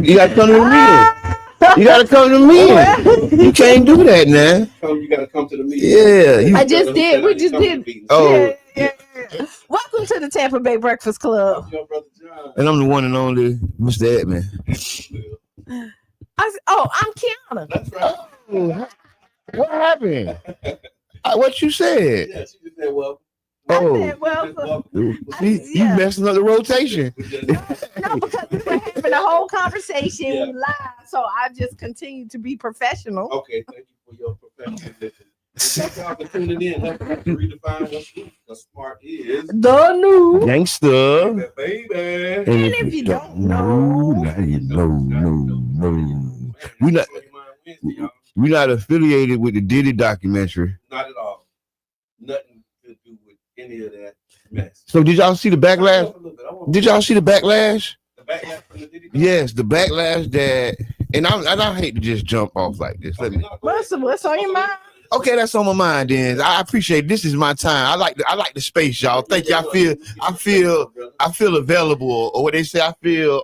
You gotta come to the meeting. You gotta come to the meeting. You can't do that now. You gotta come to the meeting. Yeah. I just did. We just did. Oh. Yeah. Welcome to the Tampa Bay Breakfast Club. Your brother John. And I'm the one and only Mr. Edmond. I'm Qiana. That's right. Oh, what happened? What you said? Yeah, she just said, well. You messing up the rotation. No, because we were having a whole conversation live, so I just continue to be professional. Okay, thank you for your professionalism. Thank y'all for tuning in. Help us to redefine what smart is. The new gangster. Baby. And if you don't know, now you know. We're not affiliated with the Diddy documentary. Not at all. Nothing to do with any of that mess. So did y'all see the backlash? Did y'all see the backlash? The backlash from the Diddy? Yes, the backlash that, and I hate to just jump off like this. What's on your mind? Okay, that's on my mind. Then I appreciate it. This is my time. I like the space, y'all. Thank you. I feel available, or what they say. I feel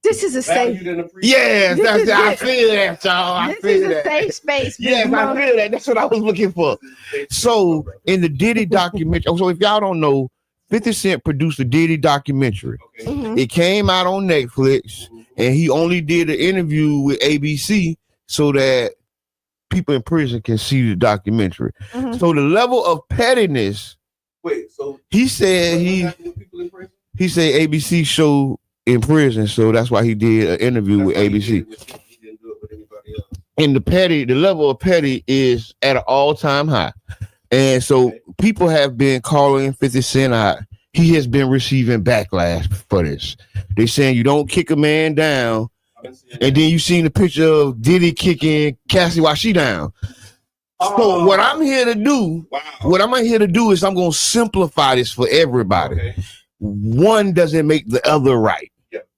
This is a safe. Yes, I feel that, y'all. I feel that. This is a safe space. Yes, I feel that. That's what I was looking for. So in the Diddy documentary, so if y'all don't know, 50 Cent produced a Diddy documentary. Okay. Mm-hmm. It came out on Netflix, and he only did an interview with ABC so that people in prison can see the documentary. Mm-hmm. So the level of pettiness. Wait, so he said he said ABC show in prison, so that's why he did an interview with ABC. He didn't do it with anybody else. And the level of petty is at an all-time high. And so people have been calling 50 Cent out. He has been receiving backlash for this. They're saying you don't kick a man down. And then you seen the picture of Diddy kicking Cassie while she down. So what I'm here to do, is I'm going to simplify this for everybody. Okay. One doesn't make the other right. Yep.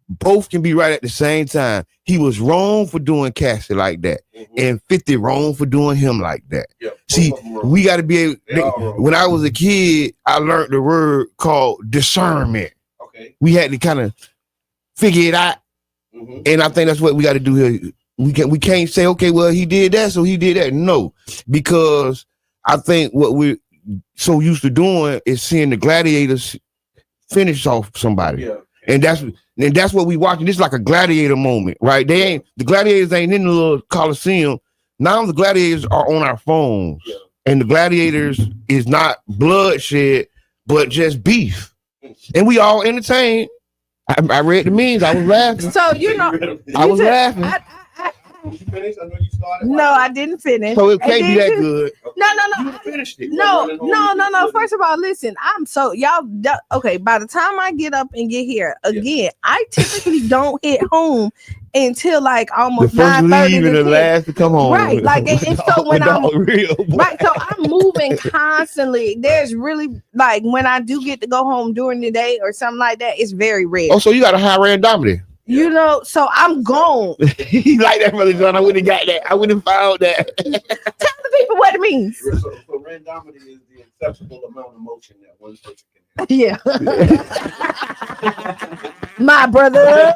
Both can be right at the same time. He was wrong for doing Cassie like that, and 50 wrong for doing him like that. Yep. See, we got to be able. When I was a kid, I learned the word called discernment. Okay. We had to kind of figure it out. Mm-hmm. And I think that's what we got to do here. We can't say, okay, well, he did that, so he did that. No, because I think what we're so used to doing is seeing the gladiators finish off somebody. Yeah. And that's what we watching. This is like a gladiator moment, right? The gladiators ain't in the little Coliseum. Now the gladiators are on our phones. Yeah. And the gladiators is not bloodshed, but just beef. And we all entertained. I read the memes. I was laughing. So I was laughing. You finished? I know you started. No, I didn't finish. So it can't be that good. No. You finished it. No. First of all, listen. Okay. By the time I get up and get here again, I typically don't hit home until like The almost first 9:30 leave and to the 10. last to come home. Right, like, and so when I'm real, right, so I'm moving constantly. There's really like when I do get to go home during the day or something like that, it's very rare. Oh, so you got a high randomity. You know, so I'm gone. He like that, Brother John. I wouldn't have got that. I wouldn't have found that. Tell the people what it means. So randomity is the acceptable amount of motion that one person can Yeah. My brother.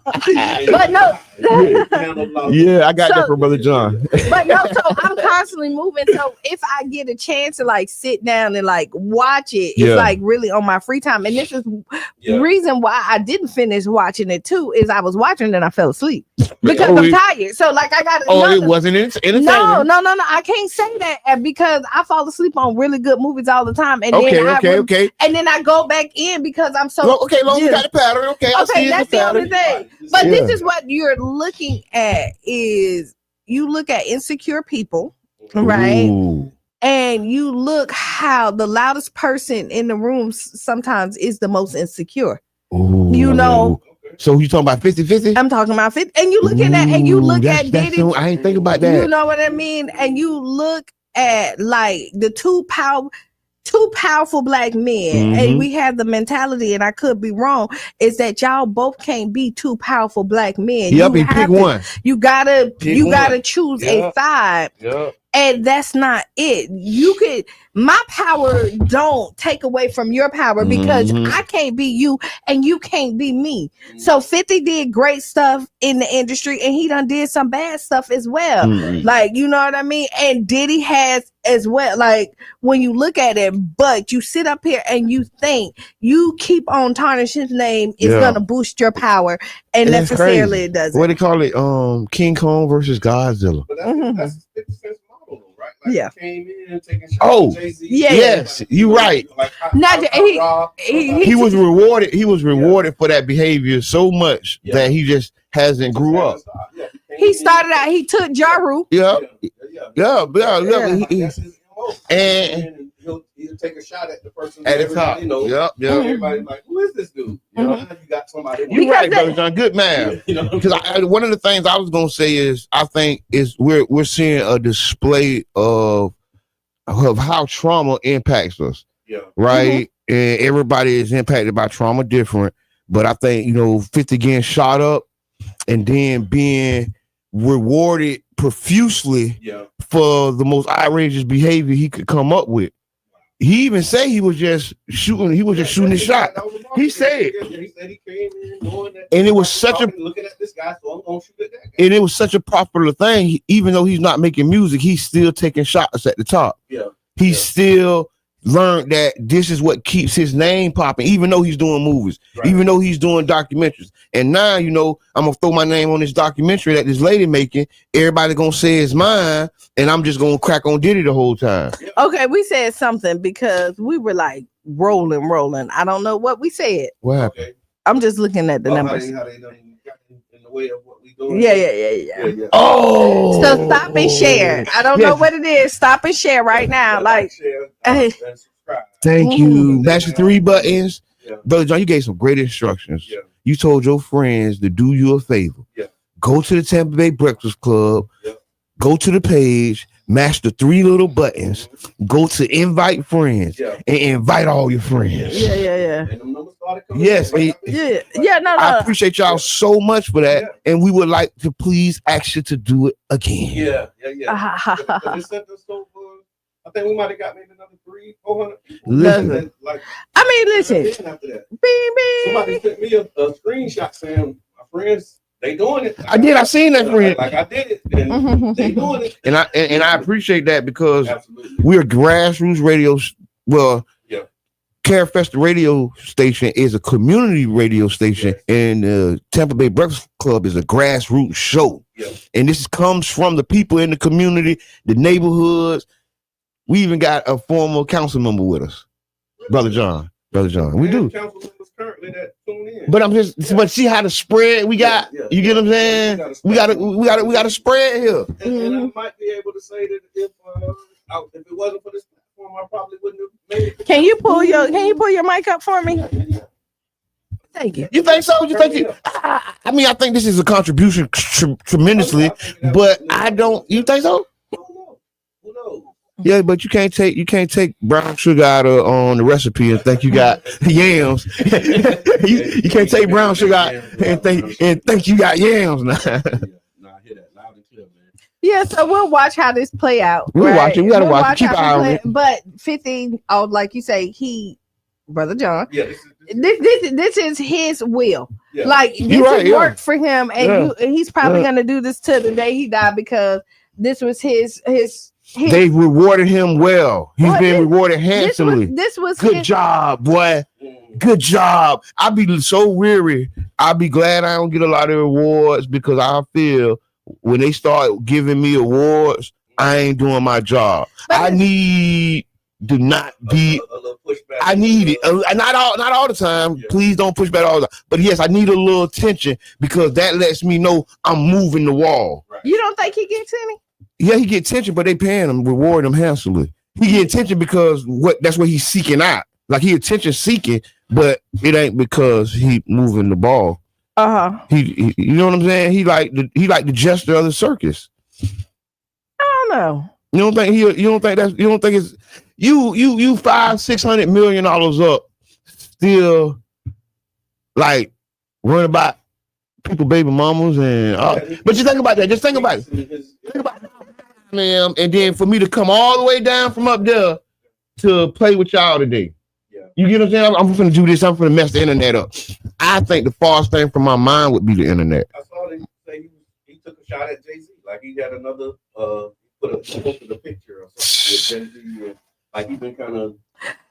But no. have. Yeah, I got that from Brother John. But no, so I'm constantly moving. So if I get a chance to like sit down and like watch it, it's like really on my free time. And this is the reason why I didn't finish watching it too, is I was watching and I fell asleep because I'm tired. So like I got it wasn't entertaining. No, I can't say that because I fall asleep on really good movies all the time. And Okay. And then I go back in because I'm so long you got the pattern. Okay, that's the only thing. But this is what you're looking at is you look at insecure people, right? Ooh. And you look how the loudest person in the room sometimes is the most insecure. Ooh. You know. So you talking about 50-50? I'm talking about 50. And you look at that and you look at Diddy. I ain't think about that. You know what I mean? And you look at like the two powerful black men, and we have the mentality, and I could be wrong, is that y'all both can't be two powerful black men. Yep, you pick one. You gotta choose a side. Yep. And that's not it. My power don't take away from your power because I can't be you and you can't be me. So 50 did great stuff in the industry and he done did some bad stuff as well. Like, you know what I mean? And Diddy has as well. Like when you look at it, but you sit up here and you think you keep on tarnishing his name is gonna boost your power, and necessarily it doesn't. What they call it? King Kong versus Godzilla. But that's 50 Cent's model, though, right? Like he came in taking shots at Jay-Z. Yes, you right. Like he was rewarded. He was rewarded for that behavior so much that he just hasn't grew up. He started out. He took Ja Rule. Yeah. And he'll take a shot at the person at the top. Everybody's like, "Who is this dude?" You know, you got somebody. You're right, Brother John. Good man. Because one of the things I was gonna say is I think is we're seeing a display of how trauma impacts us. Yeah. Right. And everybody is impacted by trauma different. But I think 50 getting shot up and then being rewarded profusely for the most outrageous behavior he could come up with. He even said he was just shooting. He was just shooting his shot. He said, he said he came in doing that. And it was such a looking at this guy, so I'm gonna shoot at that guy. And it was such a popular thing. Even though he's not making music, he's still taking shots at the top. Yeah, he still learned that this is what keeps his name popping, even though he's doing movies, even though he's doing documentaries. And now, I'm gonna throw my name on this documentary that this lady making. Everybody gonna say it's mine, and I'm just gonna crack on Diddy the whole time. Okay, we said something because we were like rolling. I don't know what we said. What happened? Okay. I'm just looking at the numbers. How they done got in the way of what we doing. Yeah. Oh, so stop and share. I don't know what it is. Stop and share right now. Share, and subscribe. Thank you. That's the 3 buttons. Yeah. Brother John, you gave some great instructions. Yeah. You told your friends to do you a favor. Yeah. Go to the Tampa Bay Breakfast Club. Yeah. Go to the page, mash the 3 little buttons, go to invite friends, and invite all your friends. Yeah. Yes. No. I appreciate y'all so much for that. Yeah. And we would like to please ask you to do it again. Yeah. I think we might have got maybe another 300-400. Listen. Listen. After that. Somebody sent me a screenshot saying my friends, they doing it. I seen that friend. Like I did it. And they doing it. And I appreciate that because we're grassroots radio. Carefest radio station is a community radio station, and the Tampa Bay Breakfast Club is a grassroots show. Yeah. And this comes from the people in the community, the neighborhoods. We even got a former council member with us, Brother John. We do. Council members currently that tune in. But see how the spread we got. You get what I'm saying? We got a spread here. And I might be able to say that if it wasn't for this platform, I probably wouldn't have made it. Can you pull your mic up for me? Thank you. You think so? You think you? I mean, I think this is a contribution tremendously, but I don't. You think so? Who knows? Yeah, but you can't take brown sugar out of on the recipe and think you got yams. you can't take brown sugar out and think you got yams now. Nah, I hear that loud and clear, man. Yeah, so we'll watch how this play out. We'll watch it. We gotta watch it. Keep an eye on it. But 50, like you say, Brother John. Yeah, This is his will. Yeah. Like this worked for him, and he's probably gonna do this till the day he died because this was his. They rewarded him well. He's been rewarded handsomely. This was good job, boy. Good job. I'd be so weary. I'd be glad I don't get a lot of awards because I feel when they start giving me awards, I ain't doing my job. I need to not be. A little pushback. I need it. Not all the time. Yeah. Please don't push back all the time. But yes, I need a little attention because that lets me know I'm moving the wall. Right. You don't think he gets any? Yeah, he get attention, but they paying him, rewarding him handsomely. He get attention because that's what he's seeking out. Like he attention seeking, but it ain't because he moving the ball. He you know what I'm saying? He like the jester of the circus. I don't know. You don't think it's you $500-600 million up, still like worrying about people, baby mamas, and but you think about that. Just think about it. Think about it, man. And then for me to come all the way down from up there to play with y'all today. Yeah. You get what I'm saying? I'm gonna do this. I'm gonna mess the internet up. I think the farthest thing from my mind would be the internet. I saw they say he took a shot at Jay-Z. Like he had another posted a picture or something with Jay-Z. Like he's been kind of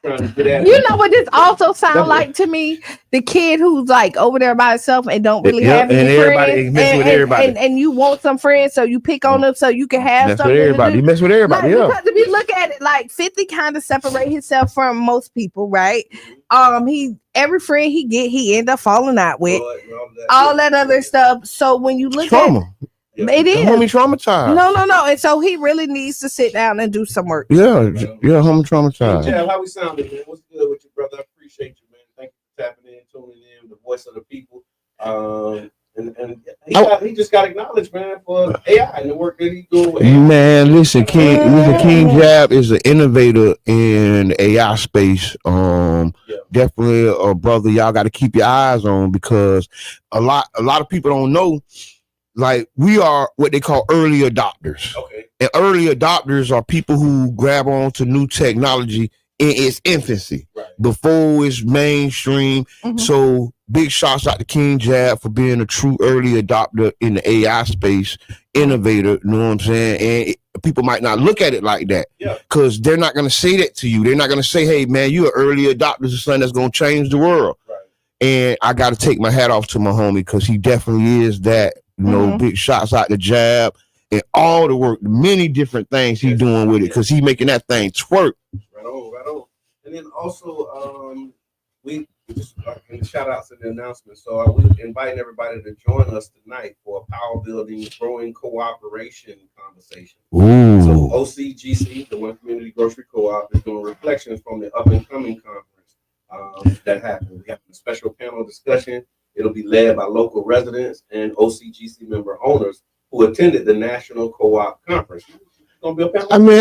trying to get at. You know what this also sounds like to me? The kid who's like over there by himself and don't really have any friends. And you want some friends, so you pick on them so you can have something. Everybody, you mess with everybody. Because if you look at it, like 50 kind of separate himself from most people, right? Every friend he get, he end up falling out with all that other stuff. So when you look at it is homie traumatized. No. And so he really needs to sit down and do some work. Yeah, homie traumatized. Yeah, how we sounded, man? What's good with you, brother? I appreciate you, man. Thank you for tapping in, tuning in, the voice of the people. And he just got acknowledged, man, for AI and the work that he's doing with AI. Man, listen, King Jab is an innovator in the AI space. Definitely a brother y'all got to keep your eyes on because a lot of people don't know. Like we are what they call early adopters. Okay. And early adopters are people who grab on to new technology in its infancy, before it's mainstream. Mm-hmm. So big shouts out to King Jab for being a true early adopter in the AI space, innovator, you know what I'm saying? And people might not look at it like that because they're not going to say that to you. They're not going to say, hey, man, you're an early adopter of something that's going to change the world. Right. And I got to take my hat off to my homie because he definitely is that. You know, big shots out the Jab and all the work, many different things he's doing with it because he's making that thing twerk. Right on. And then also, we just shout outs and the announcement. So we're inviting everybody to join us tonight for a power building, growing cooperation conversation. Ooh. So OCGC, the One Community Grocery Co-op, is doing reflections from the up and coming conference that happened. We have a special panel discussion. It'll be led by local residents and OCGC member owners who attended the National Co-op Conference. Gonna be a panelist? I mean,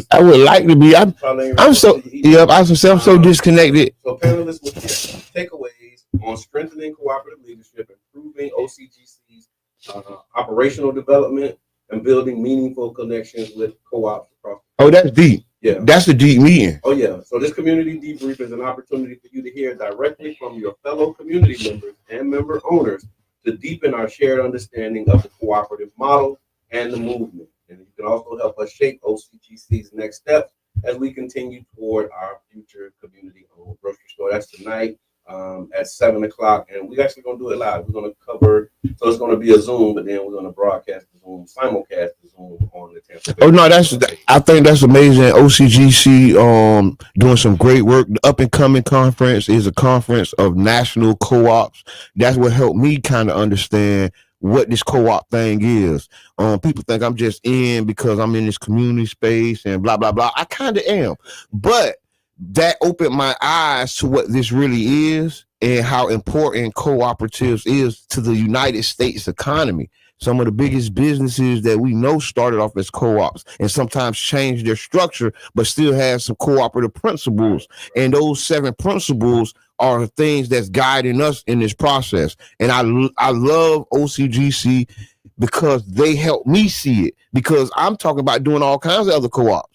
I would like to be. I'm so disconnected. So panelists will share takeaways on strengthening cooperative leadership, improving OCGC's operational development, and building meaningful connections with co-ops across. Oh, that's deep. Yeah, that's the deep meeting. Oh yeah. So this community debrief is an opportunity for you to hear directly from your fellow community members and member owners to deepen our shared understanding of the cooperative model and the movement. And you can also help us shape OCGC's next steps as we continue toward our future community-owned grocery store. That's tonight at 7:00, and we're actually going to do it live. We're going to cover, so it's going to be a Zoom, but then we're going to broadcast the Zoom, simulcast the Zoom on the Tampa. Oh no, I think that's amazing. OCGC doing some great work. The Up and Coming Conference is a conference of national co-ops. That's what helped me kind of understand what this co-op thing is. People think I'm just in because I'm in this community space and blah blah blah. I kind of am, but that opened my eyes to what this really is and how important cooperatives is to the United States economy. Some of the biggest businesses that we know started off as co-ops and sometimes changed their structure, but still have some cooperative principles. And those 7 principles are things that's guiding us in this process. And I love OCGC because they help me see it, because I'm talking about doing all kinds of other co-ops.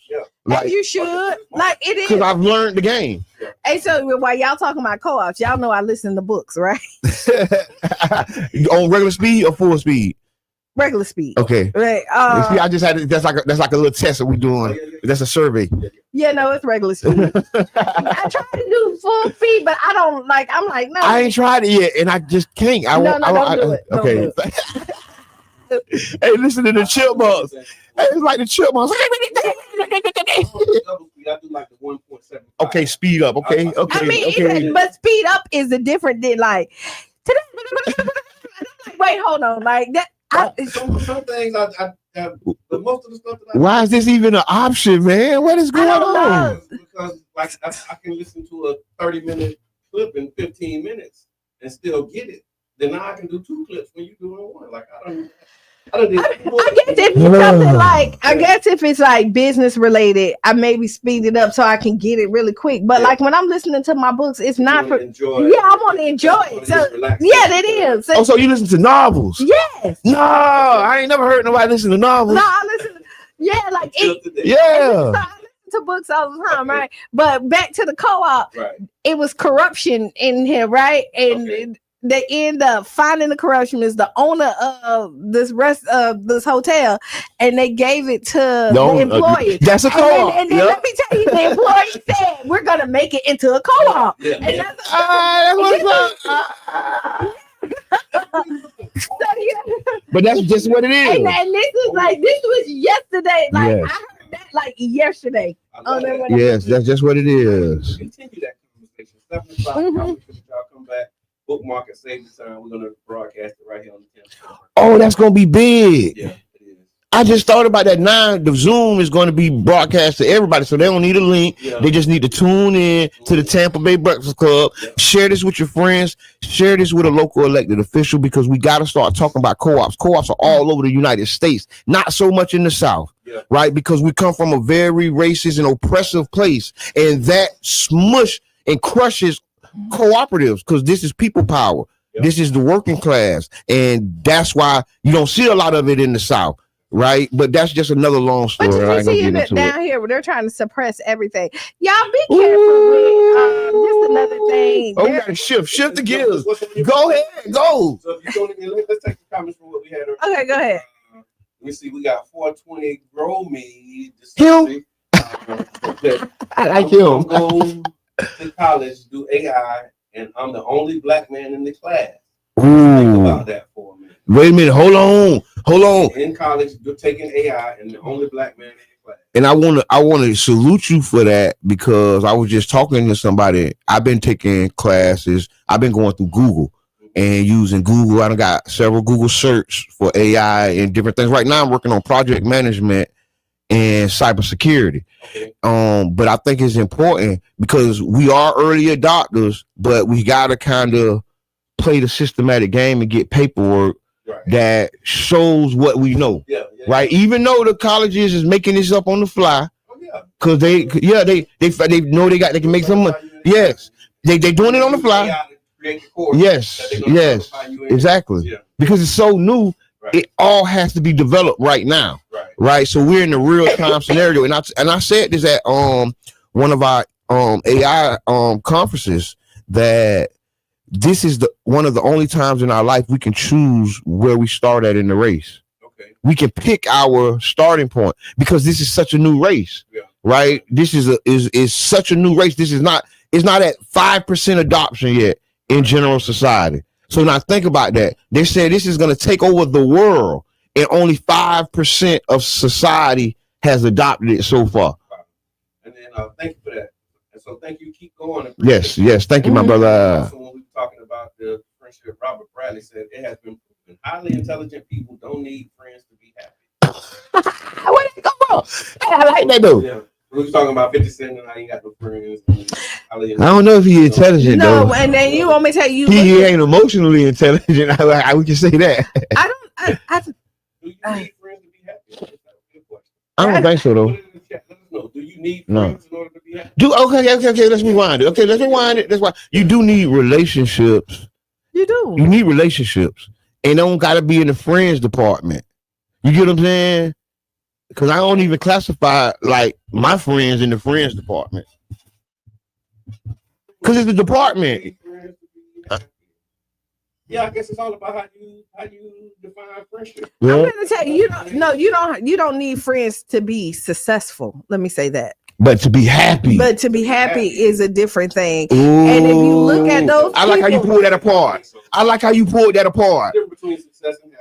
Like, you should. Like, it is. Because I've learned the game. Hey, so while y'all talking about co-ops, y'all know I listen to books, right? On regular speed or full speed? Regular speed. Okay. Right. See, I just had that's like a little test that we're doing. That's a survey. Yeah, no, it's regular speed. I try to do full speed, but I don't like. I'm like, no. I ain't tried it yet, and I just can't. Don't do it. Okay. Hey, listen to the chipmunks. Hey, it's like the chipmunks. Okay, speed up. Okay. I mean, but speed up is a different than like. Wait, hold on, like that. Some things but most of the stuff that why is this even an option, man? What is going on? Because like I can listen to a 30-minute clip in 15 minutes and still get it. Then now I can do 2 clips when you doing one. Like I guess if it's something like, I guess if it's like business related, I maybe speed it up so I can get it really quick. But like when I'm listening to my books, it's not for I want to enjoy it. So it is. Oh, so you listen to novels? Yes. No, I ain't never heard nobody listen to novels. No, I listen. I listen to books all the time, right? But back to the co-op, it was corruption in here, right? And they end up finding the corruption is the owner of this hotel, and they gave it to the employees. That's a co-op. And then let me tell you, the employee said, "We're gonna make it into a co-op." But that's just what it is. And this was yesterday. Like I heard that like yesterday. Yes, that's just what it is. Continue that conversation. 7:00, y'all come back. Bookmark and save the time. We're gonna broadcast it right here on the 10th. Oh, that's gonna be big. Yeah, it is. I just thought about that. Now the Zoom is going to be broadcast to everybody, so they don't need a link. They just need to tune in to the Tampa Bay Breakfast Club. Share this with your friends. Share this with a local elected official, because we got to start talking about co-ops. Co-ops are all over the United States, not so much in the South, right? Because we come from a very racist and oppressive place, and that smush and crushes cooperatives, because this is people power. This is the working class, and that's why you don't see a lot of it in the South, right? But that's just another long story. But you see it down here where they're trying to suppress everything. Y'all be careful with just another thing. Oh, we gotta shift the gears. Go ahead, go. So if you don't even let's take the comments from what we had earlier. Okay, go ahead. Let me see. We got 420 Grow Me. Him. I like him. Go to college, do AI, and I'm the only black man in the class. Ooh. Think about that for a minute. Wait a minute. Hold on. In college, you're taking AI, and the only black man in the class. And I want to salute you for that, because I was just talking to somebody. I've been taking classes. I've been going through Google and using Google. I done got several Google search for AI and different things. Right now, I'm working on project management and cybersecurity. Okay. But I think it's important because we are early adopters, but we gotta kind of play the systematic game and get paperwork that shows what we know. Right. Even though the colleges is making this up on the fly, because they know they can make some money. Yes, they doing it on the fly. Yes, exactly. Because it's so new. It all has to be developed right now, right? So we're in a real time scenario, and I said this at one of our AI conferences, that this is one of the only times in our life we can choose where we start at in the race. Okay, we can pick our starting point, because this is such a new race, right? This is such a new race. This is not at 5% adoption yet in general society. So now think about that. They said this is going to take over the world, and only 5% of society has adopted it so far. And then thank you for that. And so thank you. Keep going. Yes. Thank you, my brother. So when we were talking about the friendship, Robert Bradley said it has been proven highly intelligent people don't need friends to be happy. Where did it go wrong? I like that though. We was talking about 50 Cent and how he got no friends. I don't know if he's intelligent though. No, and then you want me to tell you, he ain't emotionally intelligent. We can say that. I don't. Do you need friends to be happy? I don't think so though. Put it in the chat. Let us know. Do you need friends in order to be happy? Okay. Let's rewind it. Okay, let's rewind it. That's why you do need relationships. You do. You need relationships, and don't gotta be in the friends department. You get what I'm saying? Because I don't even classify like my friends in the friends department. Because it's a department. Yeah, I guess it's all about how you define friendship. Yeah. I'm gonna tell you, you don't need friends to be successful. Let me say that. But to be happy. But to be happy is a different thing. Ooh. And if you look at those, I like how you pulled that apart. I like how you pulled that apart.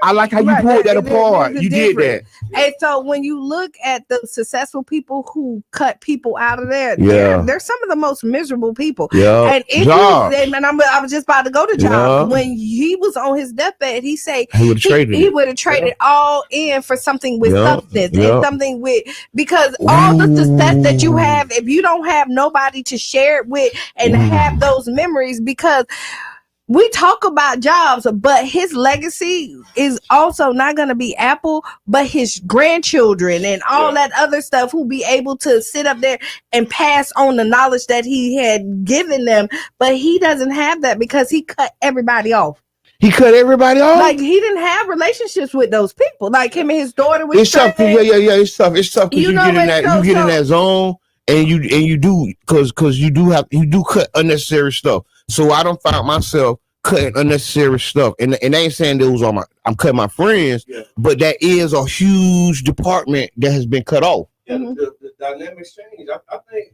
I like how you pulled that apart. You did that. And so when you look at the successful people who cut people out of there, Yeah. they're some of the most miserable people. Yeah. And if I was just about to go to Job. Yeah. When he was on his deathbed, he said he would have traded all in for something with substance and something with, because all the success that you have, if you don't have nobody to share it with and have those memories, because we talk about Jobs, but his legacy is also not going to be Apple, but his grandchildren and all that other stuff who be able to sit up there and pass on the knowledge that he had given them. But he doesn't have that because he cut everybody off. He cut everybody off? Like, he didn't have relationships with those people. Like, him and his daughter was It's tough. Yeah. It's tough. It's tough because you get in that zone and you do because you do cut unnecessary stuff. So I don't find myself cutting unnecessary stuff, and I ain't saying those are I'm cutting my friends, but that is a huge department that has been cut off. Yeah, the dynamics change. I think,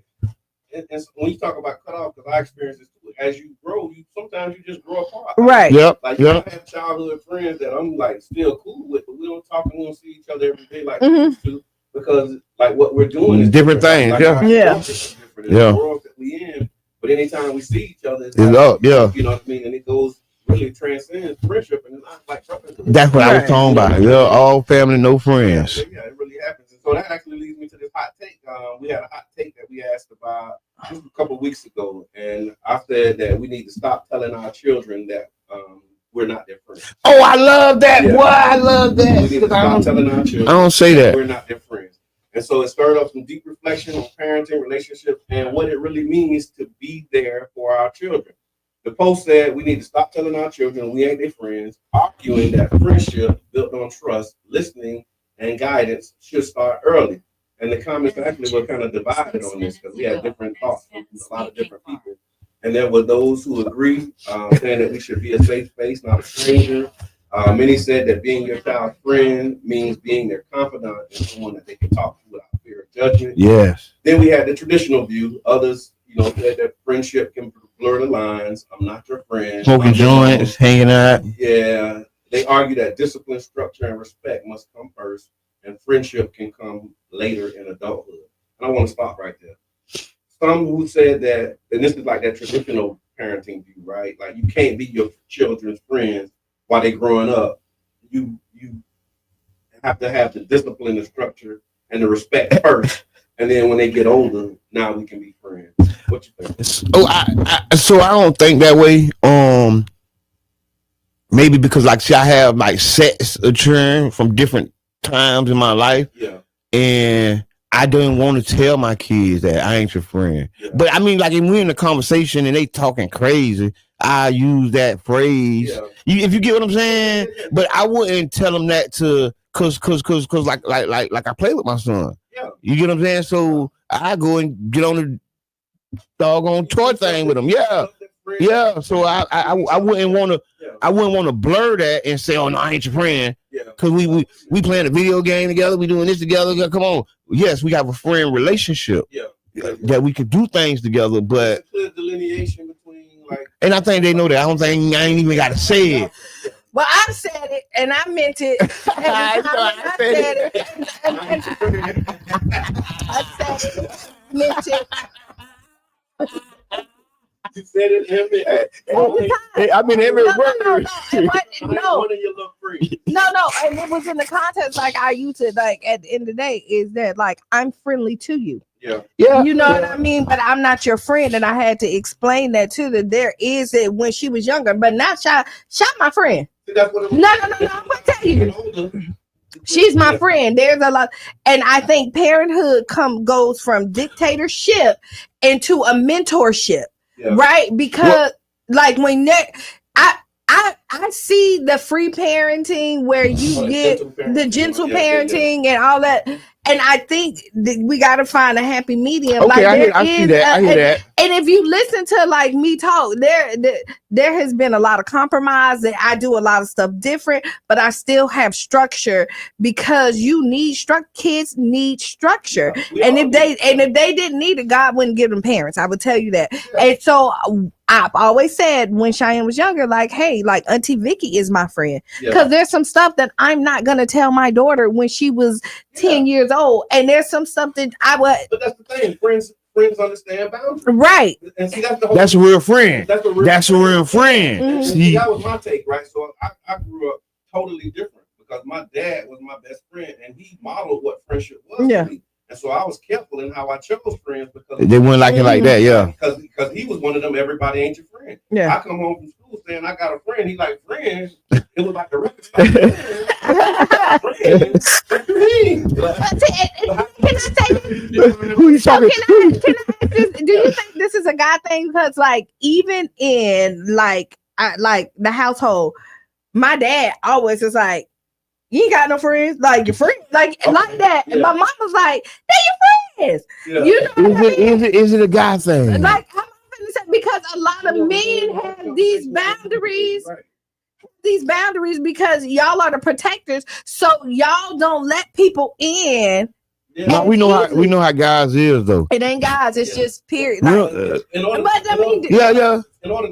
and when you talk about cut off, because I experience this too. As you grow, sometimes you just grow apart. Right. Yep. Like I have childhood friends that I'm like still cool with, but we don't talk and we don't see each other every day like we used to, because like what we're doing is different things. Like, different. The world that we in. But anytime we see each other, it's up, you know what I mean? And it goes really transcends friendship, and it's not like something. That's what I was talking about. Yeah, all family, no friends. Yeah, it really happens. And so that actually leads me to this hot take. We had a hot take that we asked about just a couple of weeks ago, and I said that we need to stop telling our children that we're not their friends. Oh, I love that. Yeah. Boy, I love that. We need to stop telling our children I don't say that we're not their friends. And so it started off some deep reflection on parenting, relationships, and what it really means to be there for our children. The post said we need to stop telling our children we ain't their friends, arguing that friendship built on trust, listening, and guidance should start early. And the comments actually were kind of divided on this because we had different thoughts from a lot of different people. And there were those who agreed, saying that we should be a safe space, not a stranger. Many said that being your child's friend means being their confidant and someone that they can talk to without fear of judgment. Yes. Then we had the traditional view. Others, said that friendship can blur the lines. I'm not your friend. Smoking joints, hanging out. Yeah. They argue that discipline, structure, and respect must come first, and friendship can come later in adulthood. And I want to stop right there. Some who said that, and this is like that traditional parenting view, right? Like you can't be your children's friends while they're growing up. You have to have the discipline, the structure, and the respect first. And then when they get older, now we can be friends. What you think? So I don't think that way. Maybe because I have like sets occurring from different times in my life. Yeah. And I don't want to tell my kids that I ain't your friend. Yeah. But I mean, like if we're in a conversation and they talking crazy, I use that phrase. Yeah. If you get what I'm saying. But I wouldn't tell them that cause like I play with my son. Yeah. You get what I'm saying? So I go and get on the doggone toy thing with them. Yeah. Yeah. So I wouldn't want to. I wouldn't want to blur that and say, "Oh no, I ain't your friend." Yeah. Because we playing a video game together. We doing this together. Come on. Yes, we have a friend relationship. Yeah. That we could do things together, but clear delineation between like. And I think they know that. I ain't even got to say it. Well, I said it and I meant it. I said it. Meant it. You said it I mean every word. No, and it was in the context like I used it like at the end of the day is that like I'm friendly to you. Yeah. You know what I mean? But I'm not your friend, and I had to explain that too. That there is it when she was younger, but not shot my friend. That's what it was. No. I'm gonna tell you, she's my friend. There's a lot, and I think parenthood goes from dictatorship into a mentorship, right? Because like when I see the free parenting where you get the gentle parenting and all that. And I think that we got to find a happy medium. Okay, like I hear that. And if you listen to like me talk, there has been a lot of compromise. That I do a lot of stuff different, but I still have structure because you need kids need structure. And if they didn't need it, God wouldn't give them parents. I would tell you that. And so I've always said when Cheyenne was younger, like, hey, like Auntie Vicky is my friend. Because there's some stuff that I'm not going to tell my daughter when she was 10 years old. And there's some stuff that I would. But that's the thing. Friends understand boundaries. Right. And see, that's the whole. That's a real friend. That's a real friend. Mm-hmm. See, that was my take, right? So I grew up totally different because my dad was my best friend and he modeled what friendship was to me. And so I was careful in how I chose friends because they wouldn't like it like that, yeah. Because he was one of them. Everybody ain't your friend. Yeah. I come home from school saying I got a friend. He like friends. It was like a record store. Friends. What you mean? Can I say who you talking? Can I ask this? Do you think this is a guy thing? Because like even in like the household, my dad always is like, you ain't got no friends, like your friends, like that. And my mom was like, they're your friends. You know is it a guy thing? Like I'm gonna say because a lot of men have these boundaries. These boundaries because y'all are the protectors, so y'all don't let people in. No, we know how guys is though. It ain't guys, it's just period. Like, in order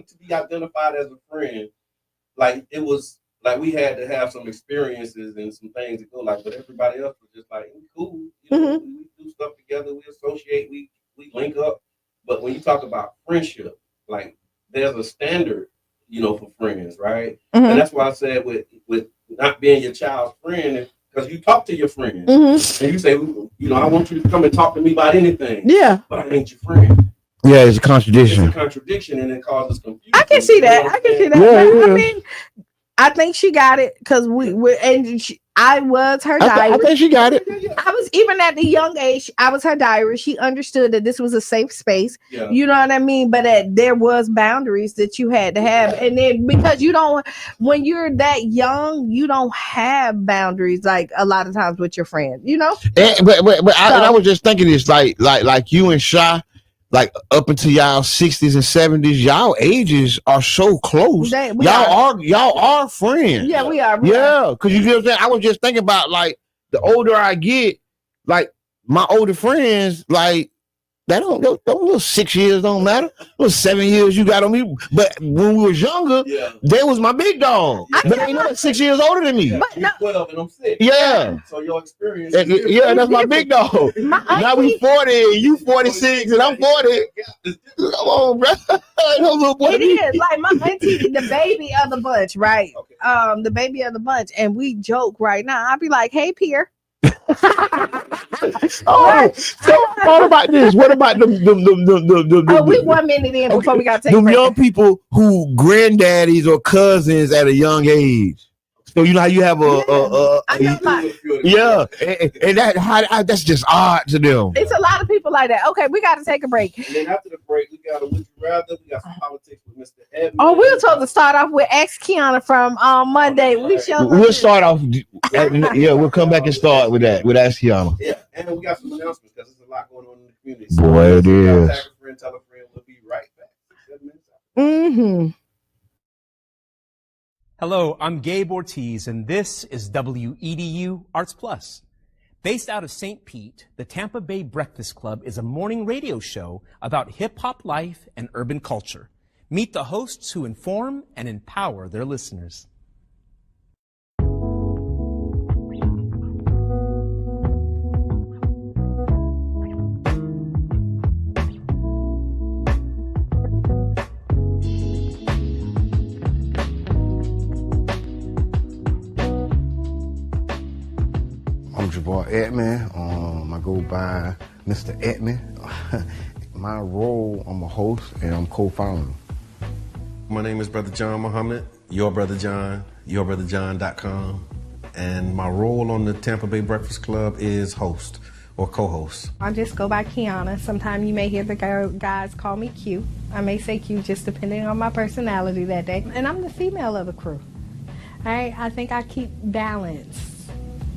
to be identified as a friend, like it was. Like we had to have some experiences and some things to go like, but everybody else was just like, we cool, you know, we do stuff together, we associate, we link up. But when you talk about friendship, like there's a standard, you know, for friends, right? And that's why I said with not being your child's friend, because you talk to your friends and you say, you know, I want you to come and talk to me about anything. Yeah, but I ain't your friend. Yeah, it's a contradiction. It's a contradiction, and it causes confusion. I can see that. Yeah. I mean. I think she got it because I was her diary. I think she got it. I was even at the young age. I was her diary. She understood that this was a safe space. Yeah. You know what I mean? But there was boundaries that you had to have, and then because when you're that young, you don't have boundaries like a lot of times with your friends. You know. But I was just thinking this like you and Sha. Like up into y'all 60s and 70s, y'all ages are so close. Y'all are friends. Yeah, we are. Because you know what I'm saying. I was just thinking about like the older I get, like my older friends, like that those little 6 years don't matter. Those 7 years you got on me. But when we was younger, they was my big dog. But they know 6 years older than me. But no. 12 and I'm 6. Yeah. So your experience. That's my big dog. Now we 40, you 46, and I'm 40. Come on, bro. It is like my auntie, the baby of the bunch, right? Okay. The baby of the bunch, and we joke right now. I'll be like, "Hey, Pierre." So what about this? What about them? We 1 minute in before we got to take them young people who granddaddies or cousins at a young age. So you know how you have and that's just odd to them. It's a lot of people like that. Okay, we got to take a break. And then after the break, we got a Would You Rather. We got some politics with Mr. Edmond. Oh, we were supposed to start off with Ask Qiana from Monday. We'll start off. We'll come back and start with that. With Ask Qiana. Yeah, and we got some announcements because there's a lot going on in the community. So boy, it is. Tag a friend, tell a friend. We'll be right back. Hello, I'm Gabe Ortiz, and this is WEDU Arts Plus. Based out of St. Pete, the Tampa Bay Breakfast Club is a morning radio show about hip-hop life and urban culture. Meet the hosts who inform and empower their listeners. I'm your boy Edmond. I go by Mr. Edmond. My role, I'm a host and I'm co-founder. My name is Brother John Muhammad, your Brother John, yourbrotherjohn.com. And my role on the Tampa Bay Breakfast Club is host or co-host. I just go by Qiana. Sometimes you may hear the guys call me Q. I may say Q just depending on my personality that day. And I'm the female of the crew. All right? I think I keep balance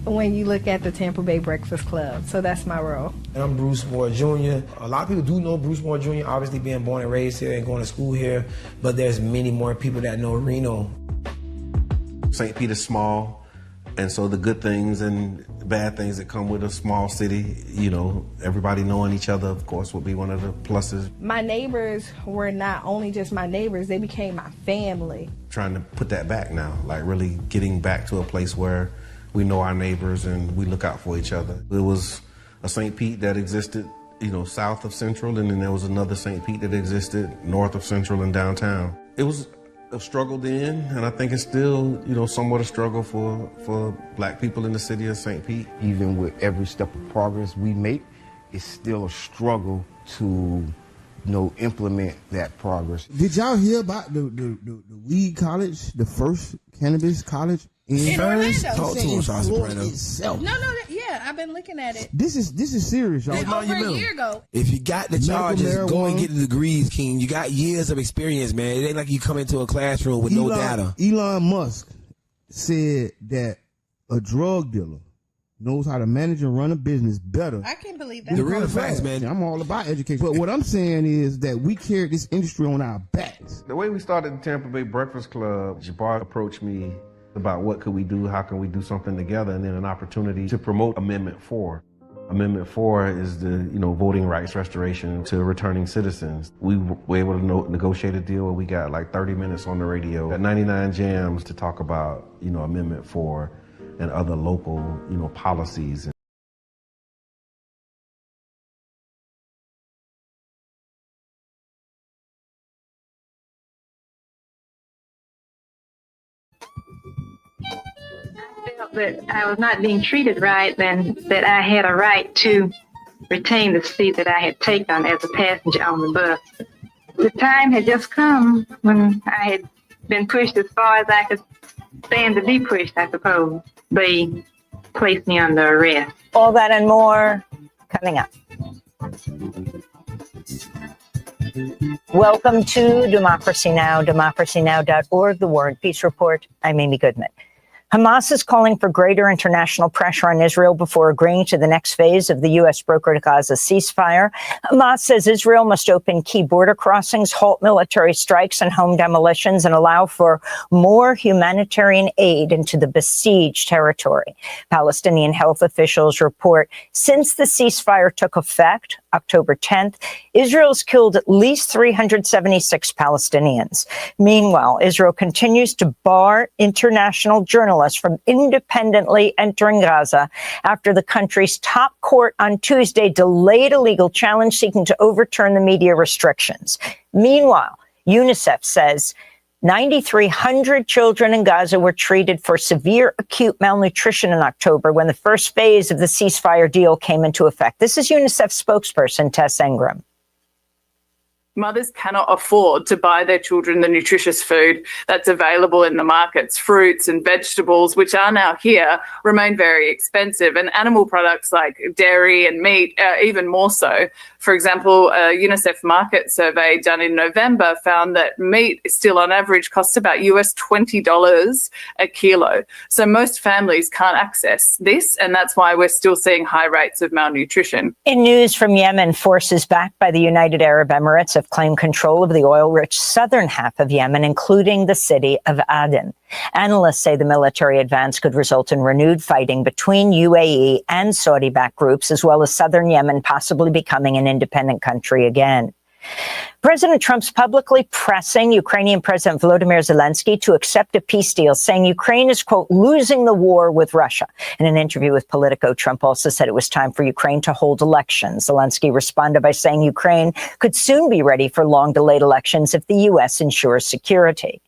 when you look at the Tampa Bay Breakfast Club. So that's my role. And I'm Bruce Moore Jr. A lot of people do know Bruce Moore Jr., obviously being born and raised here and going to school here, but there's many more people that know Reno. St. Pete is small, and so the good things and bad things that come with a small city, you know, everybody knowing each other, of course, would be one of the pluses. My neighbors were not only just my neighbors, they became my family. Trying to put that back now, like really getting back to a place where we know our neighbors and we look out for each other. There was a St. Pete that existed, you know, south of Central, and then there was another St. Pete that existed north of Central and downtown. It was a struggle then, and I think it's still, you know, somewhat a struggle for black people in the city of St. Pete. Even with every step of progress we make, it's still a struggle to, implement that progress. Did y'all hear about the weed college, the first cannabis college in Orlando? Talk to him, Sean Soprano. Yeah, I've been looking at it. This is serious, y'all. Over a year ago. If you got the charges, go and get the degrees, King. You got years of experience, man. It ain't like you come into a classroom with no data. Elon Musk said that a drug dealer knows how to manage and run a business better. I can't believe that. The real facts, man. I'm all about education. But what I'm saying is that we carry this industry on our backs. The way we started the Tampa Bay Breakfast Club, Jabbar approached me about what could we do, how can we do something together, and then an opportunity to promote Amendment 4. Amendment 4 is the, voting rights restoration to returning citizens. We were able to negotiate a deal where we got like 30 minutes on the radio at 99 Jams to talk about, Amendment 4 and other local, policies. I felt that I was not being treated right, and that I had a right to retain the seat that I had taken as a passenger on the bus. The time had just come when I had been pushed as far as I could stand to be pushed, I suppose. They placed me under arrest. All that and more coming up. Welcome to Democracy Now!, democracynow.org, The War and Peace Report. I'm Amy Goodman. Hamas is calling for greater international pressure on Israel before agreeing to the next phase of the U.S. brokered Gaza ceasefire. Hamas says Israel must open key border crossings, halt military strikes and home demolitions, and allow for more humanitarian aid into the besieged territory. Palestinian health officials report since the ceasefire took effect, October 10th, Israel's killed at least 376 Palestinians. Meanwhile, Israel continues to bar international journalists from independently entering Gaza after the country's top court on Tuesday delayed a legal challenge seeking to overturn the media restrictions. Meanwhile, UNICEF says 9,300 children in Gaza were treated for severe acute malnutrition in October when the first phase of the ceasefire deal came into effect. This is UNICEF spokesperson Tess Ingram. Mothers cannot afford to buy their children the nutritious food that's available in the markets. Fruits and vegetables, which are now here, remain very expensive, and animal products like dairy and meat even more so. For example, a UNICEF market survey done in November found that meat still on average costs about US $20 a kilo. So most families can't access this, and that's why we're still seeing high rates of malnutrition. In news from Yemen, forces backed by the United Arab Emirates have claimed control of the oil-rich southern half of Yemen, including the city of Aden. Analysts say the military advance could result in renewed fighting between UAE and Saudi-backed groups, as well as southern Yemen possibly becoming an independent country again. President Trump's publicly pressing Ukrainian President Volodymyr Zelensky to accept a peace deal, saying Ukraine is, quote, losing the war with Russia. In an interview with Politico, Trump also said it was time for Ukraine to hold elections. Zelensky responded by saying Ukraine could soon be ready for long-delayed elections if the U.S. ensures security.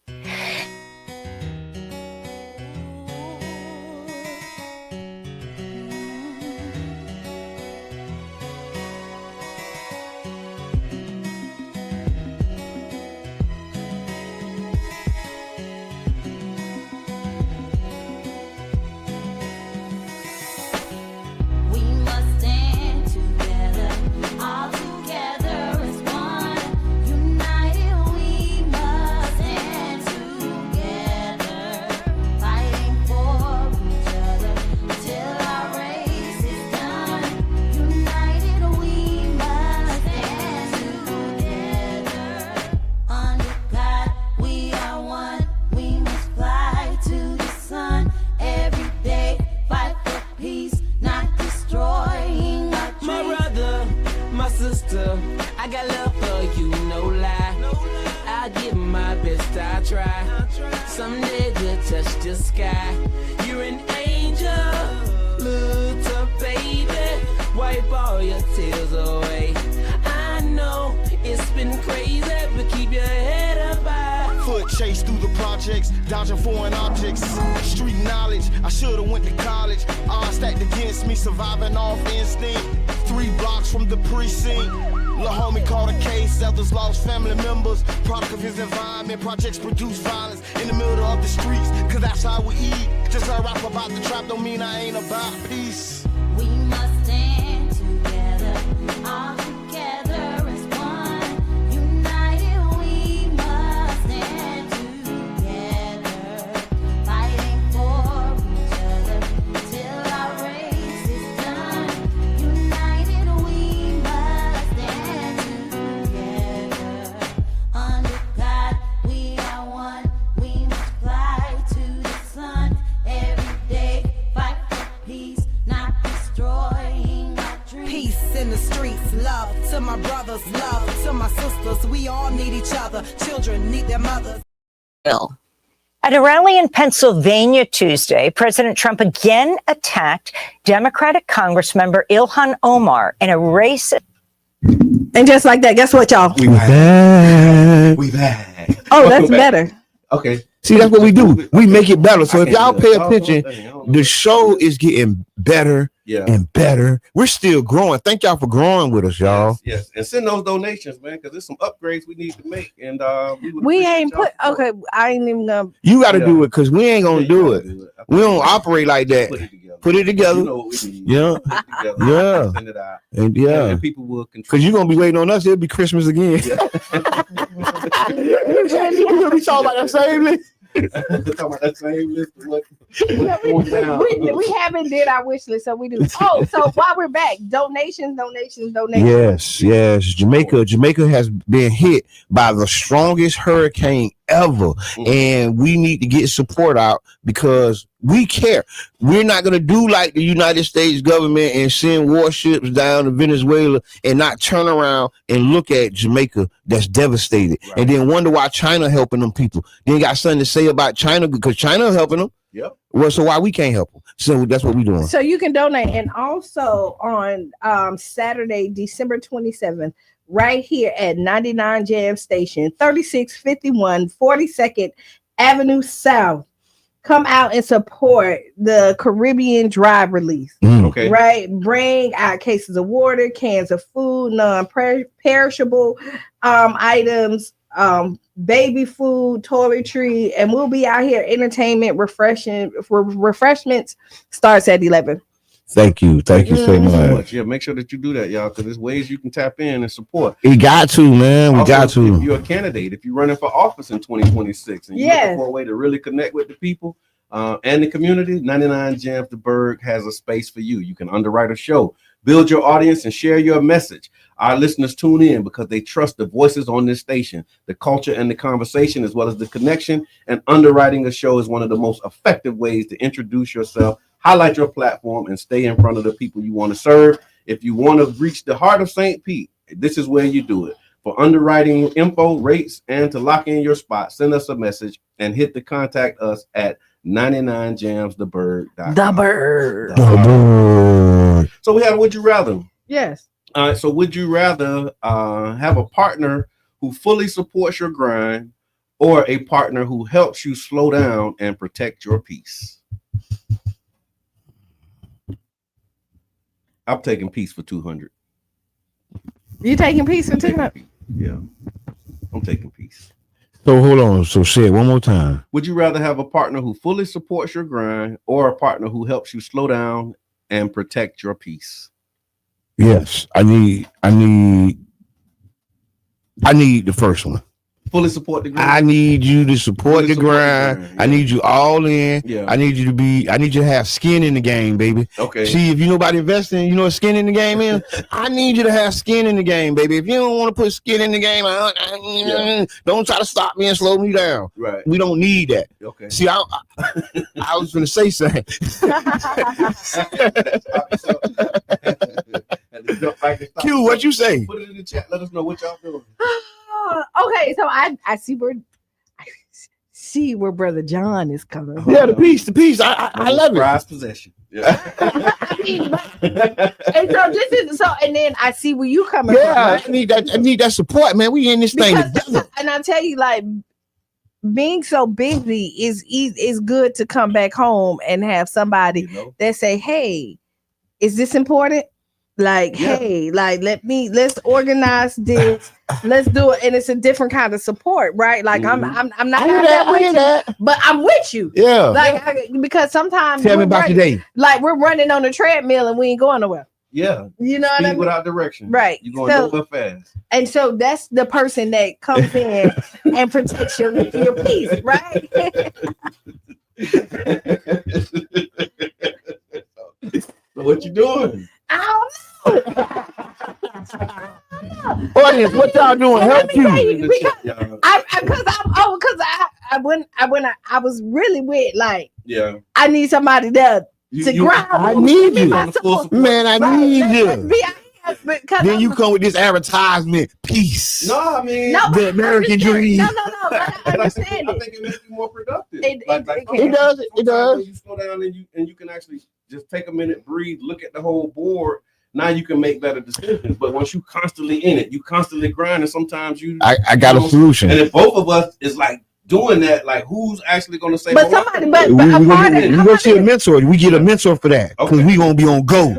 chase through the projects, dodging foreign objects. Street knowledge, I should've went to college. Odds stacked against me, surviving off instinct. 3 blocks from the precinct. Lil' homie caught a case, others lost family members. Product of his environment, projects produce violence in the middle of the streets, cause that's how we eat. Just a rap about the trap don't mean I ain't about peace. We must stand together, all together as one. United we must stand together, fighting for each other till our race is done. United we must stand together. Under God we are one. We must fly to the sun every day. Fight for peace, not destroying our dreams. Peace in the streets, love to my brothers, love to my sisters. We all need each other. Children need their mothers. At a rally in Pennsylvania Tuesday, President Trump again attacked Democratic Congressmember Ilhan Omar in a race. And just like that, guess what, y'all? We back. We back. Oh, that's better. Okay. See, that's what we do. We make it better. So if y'all pay attention, the show is getting better and better. We're still growing. Thank y'all for growing with us, y'all. Yes. And send those donations, man, because there's some upgrades we need to make. And we ain't put I ain't even gonna. You got to do it because we ain't gonna do it. We don't operate like that. Put it together. You know what we need. Yeah. Yeah. Send it out. And And people will control. Because you're gonna be waiting on us. It'll be Christmas again. You're gonna be talking about that same list. Talking about that same list of what's We haven't did our wish list, so we do. Oh, so while we're back, donations. Yes. Jamaica has been hit by the strongest hurricane ever, and we need to get support out because we care. We're not going to do like the United States government and send warships down to Venezuela and not turn around and look at Jamaica that's devastated, and then wonder why China helping them people. They ain't got something to say about China because China helping them. Yep. Well, so why we can't help them? So that's what we're doing. So you can donate, and also on Saturday, December 27th, right here at 99 Jam Station, 3651 42nd Avenue South. Come out and support the Caribbean Drive release. Okay. Right? Bring out cases of water, cans of food, non-perishable items, baby food, toiletry, and we'll be out here. Entertainment, refreshments starts at 11. Thank you so much. Yeah, make sure that you do that, y'all, because there's ways you can tap in and support. We got to, man. We got to. If you're a candidate, if you're running for office in 2026, and you're looking for a way to really connect with the people and the community, 99 Jams the Berg has a space for you. You can underwrite a show, build your audience, and share your message. Our listeners tune in because they trust the voices on this station, the culture and the conversation, as well as the connection. And underwriting a show is one of the most effective ways to introduce yourself, highlight your platform, and stay in front of the people you want to serve. If you want to reach the heart of St. Pete, this is where you do it. For underwriting info, rates, and to lock in your spot, send us a message and hit the contact us at 99jamstheberg.com. The Bird. So we have Would You Rather. Yes. All right. So would you rather have a partner who fully supports your grind or a partner who helps you slow down and protect your peace? I'm taking peace for 200. You taking peace for 200? Yeah. I'm taking peace. So hold on. So say it one more time. Would you rather have a partner who fully supports your grind or a partner who helps you slow down and protect your peace? Yes, I need the first one. Fully support the grind. I need you to support the grind. I need you all in. Yeah. I need you to have skin in the game, baby. Okay. See, if you know about investing, you know what skin in the game is? I need you to have skin in the game, baby. If you don't want to put skin in the game, don't try to stop me and slow me down. Right. We don't need that. Okay. See, I was going to say something. Q, what you say? Put it in the chat. Let us know what y'all doing. Okay, so I see where Brother John is coming from. Yeah, the peace. I love it. Prized possession. Yeah. And so this is and then I see where you coming from. Yeah, I need that support, man. We in this thing together. And I tell you, like, being so busy is good to come back home and have somebody that say, hey, is this important? Like, hey, like let's organize this. Let's do it. And it's a different kind of support, right? Like I'm not out there with you, but I'm with you. Yeah. Like because sometimes Tell me about your day. Like we're running on the treadmill and we ain't going nowhere. Yeah. You know what I mean? Without direction. Right. You're going nowhere fast. And so that's the person that comes in and protects your peace, right? So what you doing? I don't know. Audience, what y'all doing? Help you. I was really with like, yeah, I need somebody there to ground. I need you, man. I need you. Then you come with this advertisement, peace. No, I mean the American dream. No. I understand I think it makes you more productive. It does. It does. When you slow down and you can actually just take a minute, breathe, look at the whole board. Now you can make better decisions. But once you constantly in it, you constantly grind, and sometimes I got a solution. And if both of us is like doing that, like who's actually going to say? But somebody, we go see a mentor. We get a mentor for that because we gonna be on go.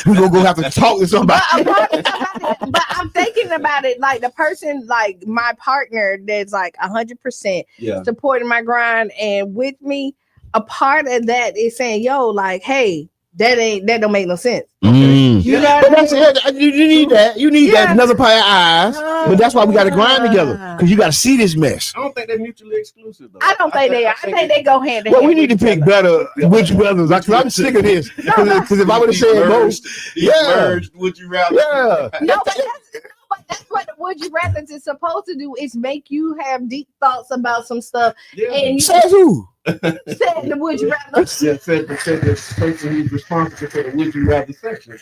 We gonna go have to talk to somebody. But I'm thinking about it like the person, like my partner, that's like 100% supporting my grind and with me. A part of that is saying, "Yo, like, hey, that don't make no sense." You know what I mean? You need that. You need that another pair of eyes. But that's why we got to grind together because you got to see this mess. I don't think they're mutually exclusive, though. I don't think they are. I think they go hand in hand. Well, we need to pick better Would You Rathers. I'm sick of this. Because if I would have said most, merged, Would You Rather? Yeah. No, but that's what the Would You Rather is supposed to do is make you have deep thoughts about some stuff. And you says who? Said the Would You Rather. Yeah, said the person who's responsible for the Would You Rather section.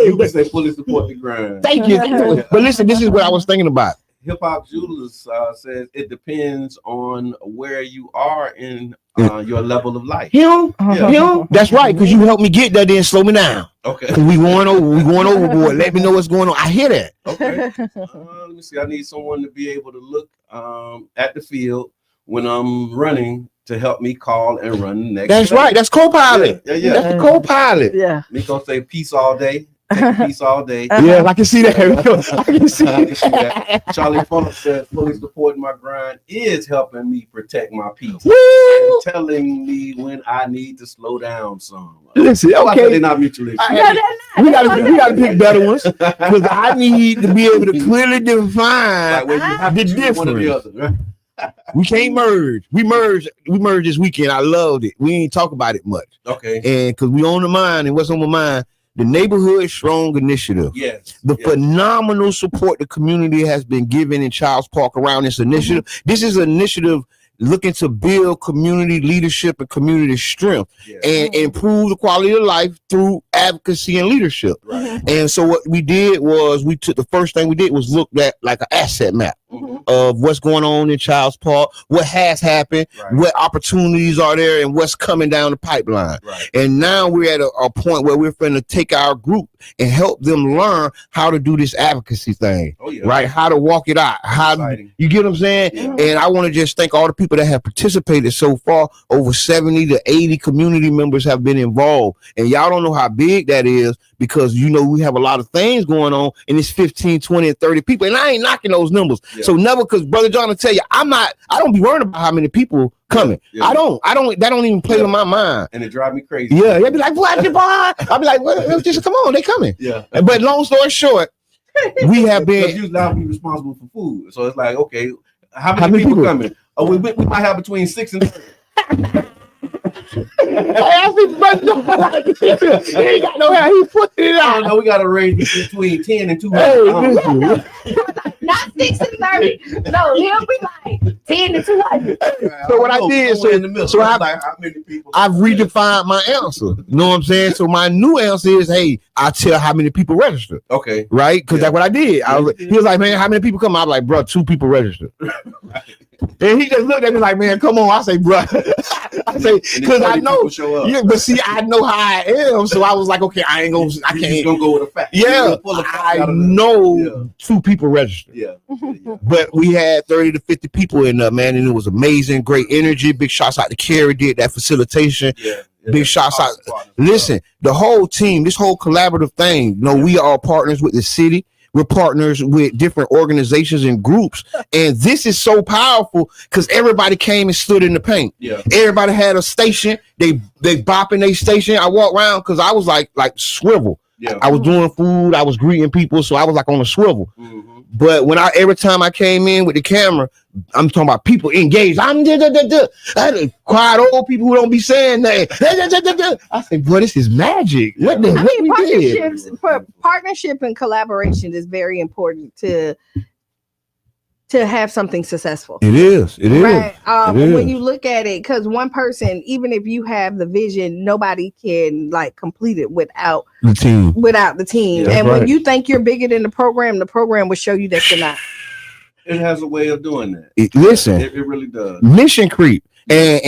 You can say fully support the grind. Thank you. But listen, this is what I was thinking about. Hip Hop Jewelers says it depends on where you are in your level of life. Him? That's right, because you helped me get that, then slow me down. Okay. Because we going overboard. Let me know what's going on. I hear that. Okay. Let me see. I need someone to be able to look at the field when I'm running to help me call and run the next. That's right. That's co-pilot. Yeah. That's the co-pilot. Yeah. Nico say peace all day. Peace all day. Yeah, I can see that. I can see that. Charlie Funk said, fully supporting my grind is helping me protect my peace. Woo! And telling me when I need to slow down some. Listen, okay. They're not mutually we gotta pick better ones because I need to be able to clearly define the difference. One or the other, right? We can't merge. We merged this weekend. I loved it. We ain't talk about it much. Okay. And because we on the mind, and what's on my mind, the Neighborhood Strong Initiative. Yes. The phenomenal support the community has been given in Childs Park around this initiative. This is an initiative looking to build community leadership and community strength and improve the quality of life through advocacy and leadership. Right. And so what we did was the first thing we did was look at like an asset map of what's going on in Childs Park, what has happened, what opportunities are there, and what's coming down the pipeline. Right. And now we're at a point where we're going to take our group and help them learn how to do this advocacy thing, right? How to walk it out. You get what I'm saying? Yeah. And I want to just thank all the people that have participated so far. Over 70 to 80 community members have been involved. And y'all don't know how big that is because, you know, we have a lot of things going on and it's 15, 20, and 30 people. And I ain't knocking those numbers. Yeah. So never, because Brother John will tell you, I don't be worried about how many people coming. Yeah. I don't, that don't even play in my mind. And it drives me crazy. Yeah. They'll be like, what, boy? I'll be like, well, just come on, they coming. Yeah. But long story short, we have been. Because usually I'll be responsible for food. So it's like, okay, how many people coming? Oh, we might have between 6 and 30. He ain't got no hair. He put it out. No, we got a range between 10 and 200. Not 6 and 30. No, he'll be like 10 to 200. So what I did, I've redefined my answer. You know what I'm saying? So my new answer is, hey, I tell how many people registered. Okay. Right? Because that's what I did. He was like, man, how many people come? I was like, bro, 2 people registered. And he just looked at me like, man, come on. I say, bro. I say, because I know. Yeah, but see, I know how I am. So I was like, okay, I can't. You're gonna go with a fact. Yeah, I know 2 people registered. Yeah. But we had 30 to 50 people in there, man, and it was amazing. Great energy. Big shouts out to Carrie, did that facilitation. Big shouts out. Listen, the whole team, this whole collaborative thing, we are partners with the city. We're partners with different organizations and groups. And this is so powerful because everybody came and stood in the paint. Yeah. Everybody had a station. They bopping their station. I walked around because I was like swivel. Yeah. I was doing food. I was greeting people. So I was like on a swivel. Mm-hmm. But every time I came in with the camera, I'm talking about people engaged. I had quiet old people who don't be saying that. I said, boy, this is magic. What partnership and collaboration is very important to have something successful. It is. Right. When you look at it, because one person, even if you have the vision, nobody can complete it without the team. Yeah, and when you think you're bigger than the program will show you that you're not. It has a way of doing that. It really does. Mission creep and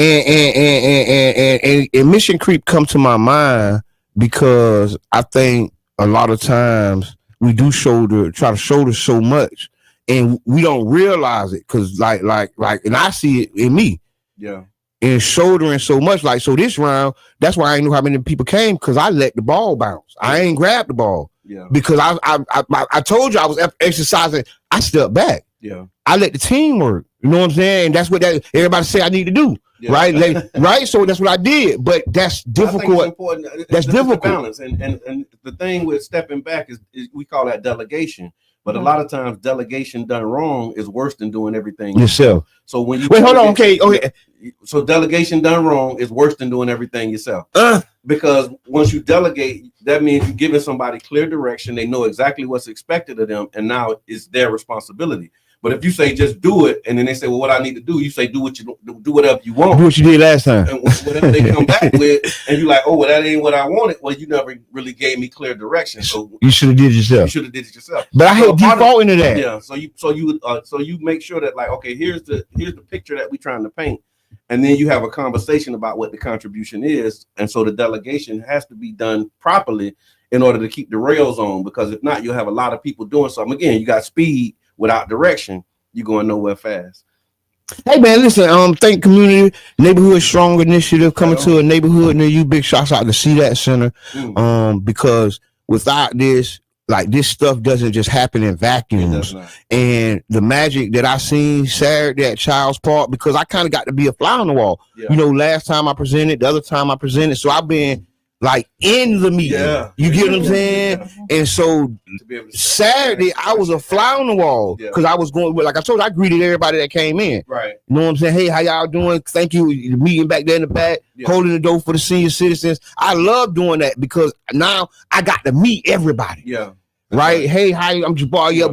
mission creep come to my mind because I think a lot of times we do try to shoulder so much. And we don't realize it because like, and I see it in me. Yeah. And shouldering so much. So this round, that's why I knew how many people came because I let the ball bounce. I ain't grabbed the ball. Yeah. Because I told you I was exercising. I stepped back. Yeah. I let the team work. You know what I'm saying? And that's what everybody say I need to do. Yeah. Right? Right? So that's what I did. But that's difficult. Important. That's difficult. Balance. And the thing with stepping back is we call that delegation. But a lot of times delegation done wrong is worse than doing everything yourself. So when you hold on, okay. So delegation done wrong is worse than doing everything yourself. Because once you delegate, that means you're giving somebody clear direction. They know exactly what's expected of them, and now it's their responsibility. But if you say just do it, and then they say, well, what I need to do, you say do whatever you want. Do what you did last time. And whatever they come back with, and you're like, oh, well, that ain't what I wanted. Well, you never really gave me clear direction. So you should have did it yourself. But I hate defaulting to that. Yeah. So you make sure that okay, here's the picture that we're trying to paint. And then you have a conversation about what the contribution is. And so the delegation has to be done properly in order to keep the rails on, because if not, you'll have a lot of people doing something. Again, you got speed without direction, you're going nowhere fast. Hey man, listen, think community neighborhood strong initiative coming to a neighborhood near you. Big shouts out to See That Center. Because without this, this stuff doesn't just happen in vacuums. And the magic that I seen Saturday at Child's Park, because I kind of got to be a fly on the wall. Yeah. Last time I presented, the other time I presented, so I've been in the meeting. Yeah. You get what I'm saying? Yeah. And so Saturday I was a fly on the wall because I was going with, like I told you, I greeted everybody that came in. Right. You know what I'm saying? Hey, how y'all doing? Thank you. The meeting back there in the back, holding the door for the senior citizens. I love doing that because now I got to meet everybody. Yeah. Right? Hey, hi, I'm Jabbar. Yeah,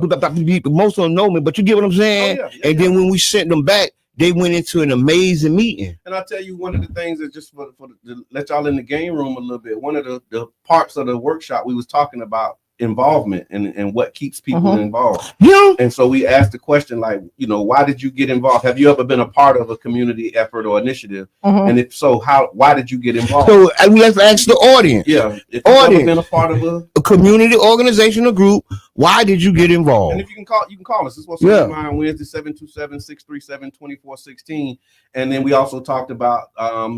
most of them know me, but you get what I'm saying? And then when we sent them back, they went into an amazing meeting. And I'll tell you, one of the things that just for to let y'all in the game room a little bit, one of the parts of the workshop, we was talking about involvement and what keeps people involved. Yeah. And so we asked the question, why did you get involved? Have you ever been a part of a community effort or initiative? And if so, why did you get involved? So let's ask the audience. Yeah. If you've ever been a part of a community organizational group, why did you get involved? And if you can call us. This was on mine Wednesday, 727-637-2416. And then we also talked about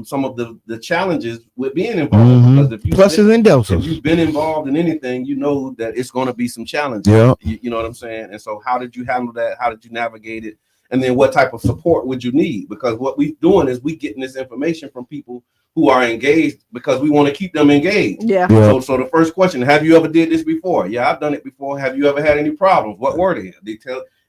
some of the challenges with being involved. Because pluses and deltas. If you've been involved in anything, you know that it's going to be some challenges. Yeah. You know what I'm saying? And so how did you handle that? How did you navigate it? And then what type of support would you need? Because what we're doing is we getting this information from people who are engaged because we want to keep them engaged. Yeah. So the first question, have you ever did this before? Yeah, I've done it before. Have you ever had any problems? What were they?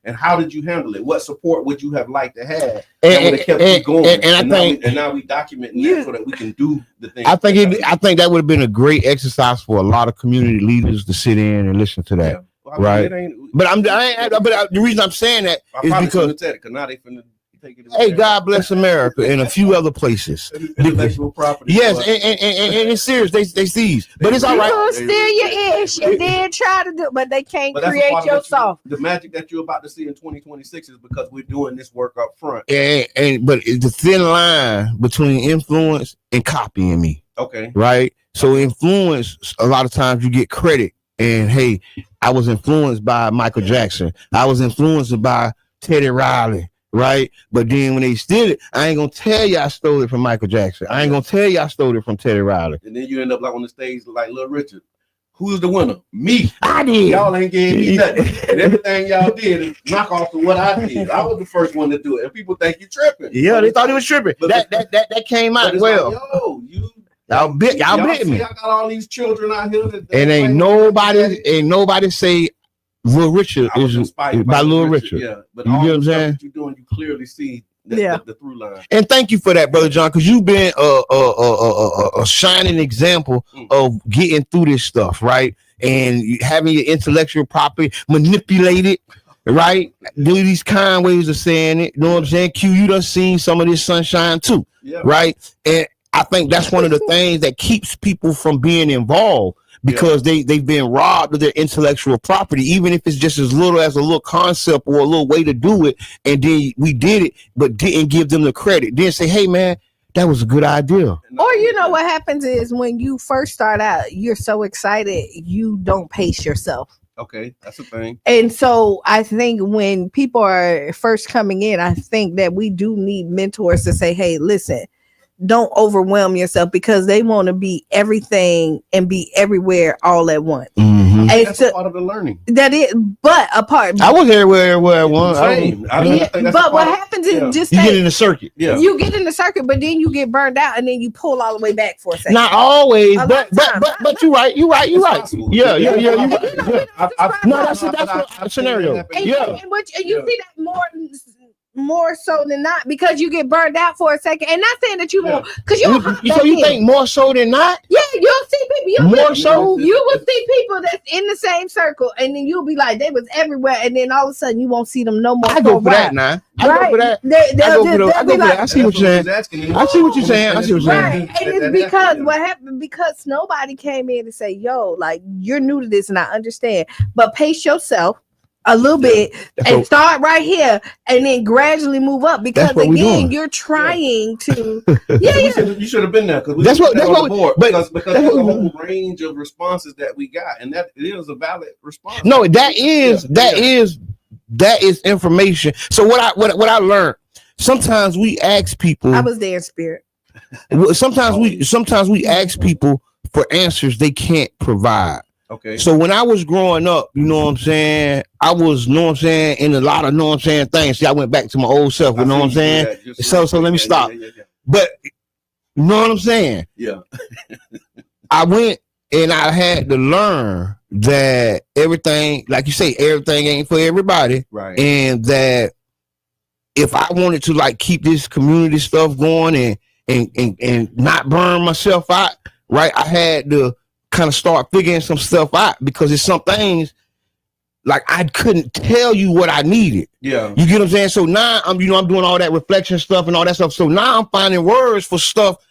And how did you handle it? What support would you have liked to have? That would have kept you going. And now we documenting that so that we can do the thing. I think that would have been a great exercise for a lot of community leaders to sit in and listen to that. Yeah. Well, right. But the reason I'm saying that is because now they finna take it. Hey, God bless America and a few other places. Intellectual property. Yes, and it's serious. They seize, but it's all You right. gonna steal your ish and then try to do, but they can't But that's a create part of your what you- song. The magic that you're about to see in 2026 is because we're doing this work up front. But it's the thin line between influence and copying me. Okay. Right. So influence, a lot of times you get credit. And hey, I was influenced by Michael Jackson. I was influenced by Teddy Riley. Right. But then when they steal it, I ain't gonna tell you I stole it from Michael Jackson. I ain't gonna tell you I stole it from Teddy Riley. And then you end up like on the stage like Little Richard. Who's the winner? Me. I did. Y'all ain't gave me nothing. And everything y'all did is knock off to what I did. I was the first one to do it. And people think you tripping. Yeah, they thought he was tripping. That came out well. Like, yo, Y'all bit me. I got all these children out here. And ain't nobody say Little Richard is by Little Richard. Yeah, but you all get what the I'm stuff saying? that you're doing, you clearly see the through line. And thank you for that, Brother John, because you've been a shining example of getting through this stuff, right? And having your intellectual property manipulated, right? Do these kind ways of saying it. You know what I'm saying? Q, you done seen some of this sunshine too, right? And I think that's one of the things that keeps people from being involved because they've been robbed of their intellectual property, even if it's just as little as a little concept or a little way to do it. And then we did it, but didn't give them the credit. Didn't say, hey, man, that was a good idea. Or you know what happens is when you first start out, you're so excited, you don't pace yourself. Okay, that's the thing. And so I think when people are first coming in, I think that we do need mentors to say, hey, listen, don't overwhelm yourself because they want to be everything and be everywhere all at once. Mm-hmm. And That's so, part of the learning. that is, but apart. I was everywhere I was. But what happens is just you get in the circuit. Yeah. You get in the circuit, but then you get burned out and then you pull all the way back for a second. Not always, A but lot of times. you're right. You're right. Yeah. No, that's a scenario. And Yeah. you see that more so than not because you get burned out for a second. And not saying that you won't, because you'll hop back So you in. think more so than not? Yeah, you'll see people. More so? You will see people that's in the same circle, and then you'll be like, they was everywhere, and then all of a sudden you won't see them no more. I go for that now. I go for that. I go for that. I see what you're saying. I see what you're saying. Right. And it's because what happened, because nobody came in to say, yo, like, you're new to this and I understand, but pace yourself a little bit and start right here and then gradually move up because again you're trying to You should have been there because that's what because there's a whole range of responses that we got, and that it is a valid response. No, that is information. So what I learned, sometimes we ask people. I was there in spirit. Sometimes we ask people for answers they can't provide. Okay. So when I was growing up, you know what I'm saying, I was, know what I'm saying, in a lot of, know what I'm saying, things. See, I went back to my old self, you know what I'm saying? So let me stop. But you know what I'm saying? Yeah. I went and I had to learn that everything, like you say, everything ain't for everybody. Right. And that if I wanted to like keep this community stuff going and not burn myself out, right, I had to kind of start figuring some stuff out because it's some things like I couldn't tell you what I needed. Yeah. You get what I'm saying? So now I'm doing all that reflection stuff and all that stuff. So now I'm finding words for stuff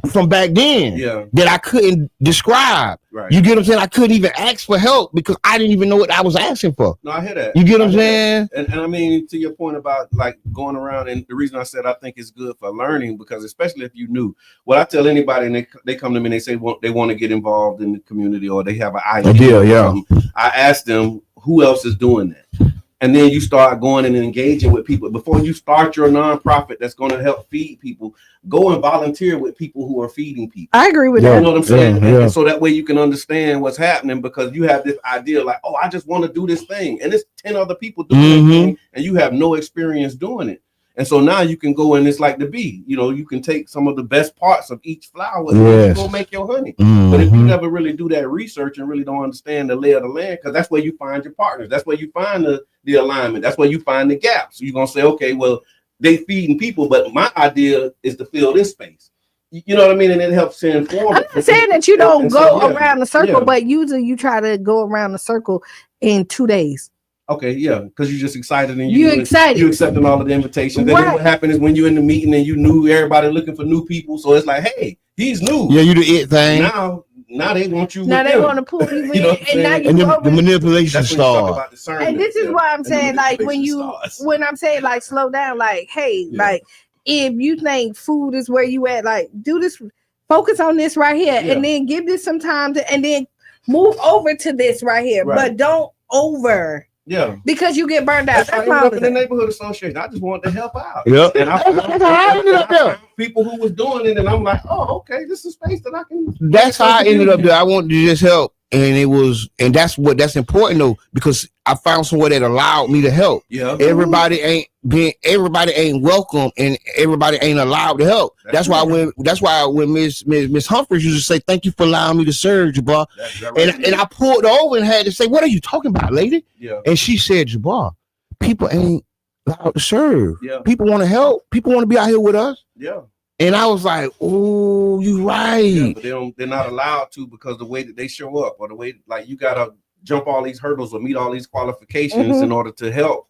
from back then that I couldn't describe. Right. You get what I'm saying? I couldn't even ask for help because I didn't even know what I was asking for. No, I hear that. You get what I'm saying? And I mean, to your point about like going around, and the reason I said I think it's good for learning, because especially if you knew, what I tell anybody and they come to me and they say they want to get involved in the community or they have an idea. I ask them, who else is doing that? And then you start going and engaging with people. Before you start your nonprofit that's going to help feed people, go and volunteer with people who are feeding people. I agree with that. You know what I'm saying? Yeah. And so that way you can understand what's happening, because you have this idea like, oh, I just want to do this thing. And it's 10 other people doing that thing, and you have no experience doing it. And so now you can go and it's like the bee, you can take some of the best parts of each flower and go make your honey. But if you never really do that research and really don't understand the lay of the land, because that's where you find your partners. That's where you find the alignment. That's where you find the gaps. So you're going to say, okay, well, they feeding people, but my idea is to fill this space. You know what I mean? And it helps to inform. I'm not saying that you don't go around the circle, but usually you try to go around the circle in 2 days. Okay, yeah, because you're just excited and you excited. You accepting all of the invitations. And then what happened is when you're in the meeting and you knew everybody looking for new people, so it's like, hey, he's new. Yeah, you the it thing. Now they want you. Now with they them. want to pull you in, You know and now you the manipulation star. And this is why I'm saying, like, when I'm saying, like, slow down, like, hey, like, if you think food is where you at, like, do this, focus on this right here, and then give this some time and then move over to this right here, but don't over. Yeah, because you get burned out. That's why I ended up in the neighborhood association. I just wanted to help out. Yep. And I ended up there. People who was doing it, and I'm like, oh, okay, this is space that I can. That's how I ended up there. I wanted to just help, and that's important though, because I found somewhere that allowed me to help. Yeah. Everybody ain't welcome, and everybody ain't allowed to help. That's why when Miss Humphreys used to say, "Thank you for allowing me to serve, Jabbar," and I pulled over and had to say, "What are you talking about, lady?" Yeah. And she said, "Jabbar, people ain't allowed to serve. Yeah. People want to help. People want to be out here with us." Yeah. And I was like, "Oh, you right." Yeah, but they're not allowed to, because the way that they show up, or the way, like, you gotta jump all these hurdles or meet all these qualifications in order to help,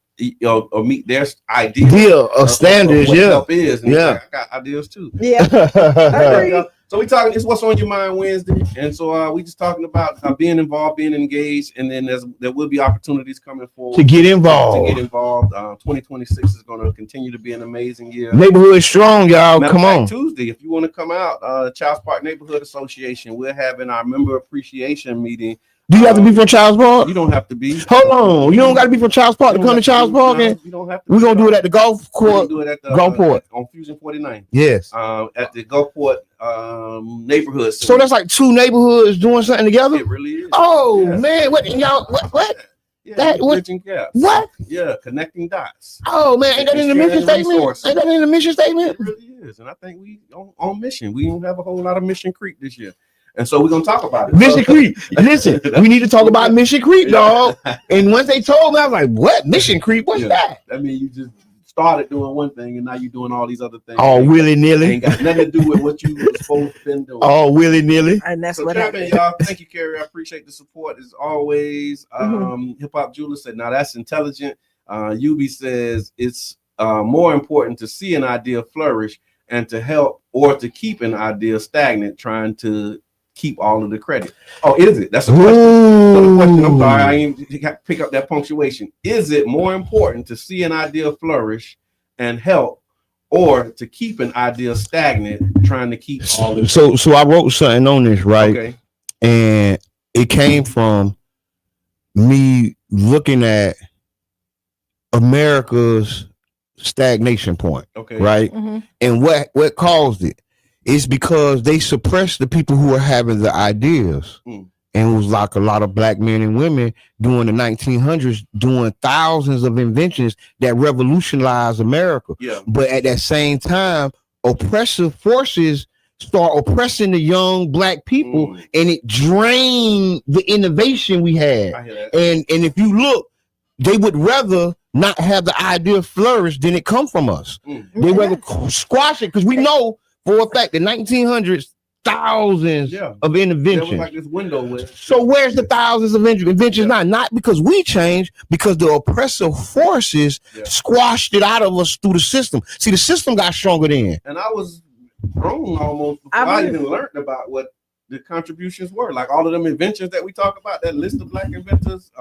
or meet their idea of standards. Of what help is. And I got ideas too. Yeah. So we talking. It's What's on Your Mind Wednesday, and so we just talking about being involved, being engaged, and then there will be opportunities coming forward to get involved. 2026 is going to continue to be an amazing year. Neighborhood strong, y'all. Come on. Tuesday, if you want to come out, Childs Park Neighborhood Association, we're having our member appreciation meeting. Do you have to be from Childs Park? You don't have to be. Hold on, you don't got to be from Childs Park to come to Childs Park. You don't have to. We're gonna do it at the golf court. Do it at the Gulfport on Fusion 49. Yes. At the Gulfport neighborhood. So that's like two neighborhoods doing something together. It really is. Oh man, what y'all? What? Yeah, that bridging gaps. What? Yeah, connecting dots. Oh man, ain't that in the mission statement? Ain't that in the mission statement? It really is, and I think we on mission. We don't have a whole lot of Mission Creek this year. And so we're gonna talk about it. Mission Creek. Listen, we need to talk about Mission Creek, dog. And once they told me, I was like, "What? Mission Creek? What's that?" I mean, you just started doing one thing, and now you're doing all these other things. All willy nilly. Ain't got nothing to do with what you were supposed to been doing. All willy nilly. And that's So what jump in, happened. y'all. Thank you, Carrie. I appreciate the support as always. Hip Hop Jeweler said, "Now that's intelligent." Yubi says it's more important to see an idea flourish and to help or to keep an idea stagnant, trying to keep all of the credit. Oh, is it? That's a question. So the question, I'm sorry, I ain't pick up that punctuation. Is it more important to see an idea flourish and help, or to keep an idea stagnant, trying to keep all of So I wrote something on this, right? Okay. And it came from me looking at America's stagnation point. Okay. Right? And what caused it? It's because they suppressed the people who were having the ideas. And it was like a lot of black men and women during the 1900s doing thousands of inventions that revolutionized America. Yeah. But at that same time, oppressive forces start oppressing the young black people, and it drained the innovation we had. I hear that. And if you look, they would rather not have the idea flourish than it come from us. They rather squash it, because we know for a fact the 1900s, thousands of There was inventions. like this window with. So where's the thousands of inventions now? Not because we changed, because the oppressive forces squashed it out of us through the system. See, the system got stronger then. And I was grown almost before I even learned about what the contributions were. Like all of them inventions that we talk about, that list of black inventors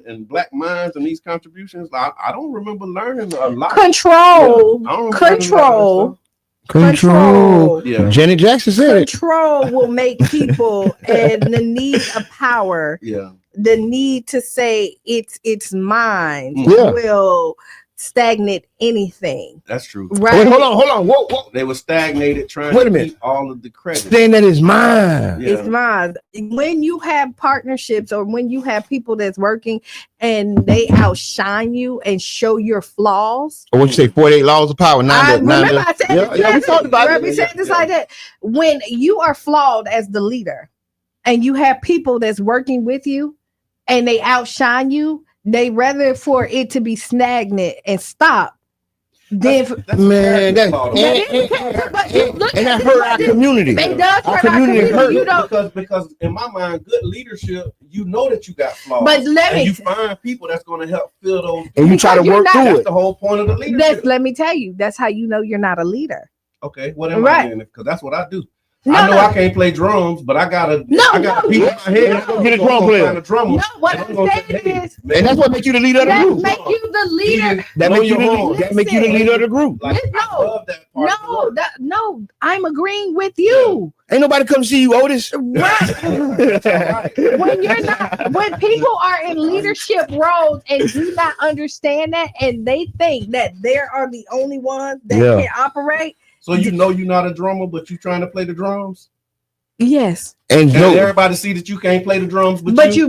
and black minds and these contributions. I don't remember learning a lot. Control. Yeah, I don't remember learning a lot of Control. Control. Yeah. Janet Jackson said it. Control will make people, and the need of power, the need to say it's mine, will stagnate anything. That's true. Right. Wait, hold on. Whoa. They were stagnated trying Wait a to minute. keep all of the credit. Saying that is mine. Yeah. It's mine. When you have partnerships, or when you have people that's working and they outshine you and show your flaws. Or what you say, 48 laws of power. I said we talked about it. We said this like that. When you are flawed as the leader and you have people that's working with you and they outshine you, they rather for it to be stagnant and stop than Man, that hurt our community. It does Our hurt our community community. hurt. You don't. Because in my mind, good leadership, you know that you got flaws. But you find people that's going to help fill those. And you try to work through That's it. the whole point of the leadership. Let me tell you, that's how you know you're not a leader. Okay, what am I doing? Because that's what I do. I know I can't play drums, but I got a piece in my head. Get a drum player. No, what I'm saying is, and that's what makes you the leader of the that group. make you the leader. That make you the leader of the group. No, I'm agreeing with you. Ain't nobody come see you, Otis. Right. When people are in leadership roles and do not understand that, and they think that they are the only ones that can operate. So you know you're not a drummer, but you trying to play the drums? Yes. And everybody see that you can't play the drums, but you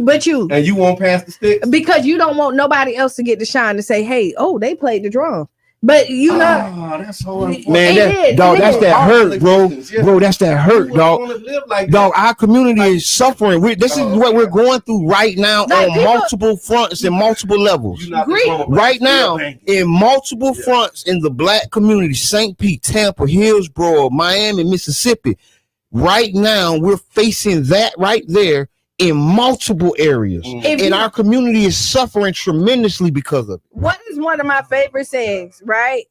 and you won't pass the sticks because you don't want nobody else to get the shine to say, "Hey, they played the drum." But you know, that's so important. Man, that's that hurt, bro. Bro, that's that hurt, dog. Dog, our community is suffering. This is what we're going through right now on multiple fronts and multiple levels. Right now, in multiple fronts in the black community, St. Pete, Tampa, Hillsborough, Miami, Mississippi. Right now, we're facing that right there in multiple areas. And our community is suffering tremendously because of it. What is one of my favorite sayings, right?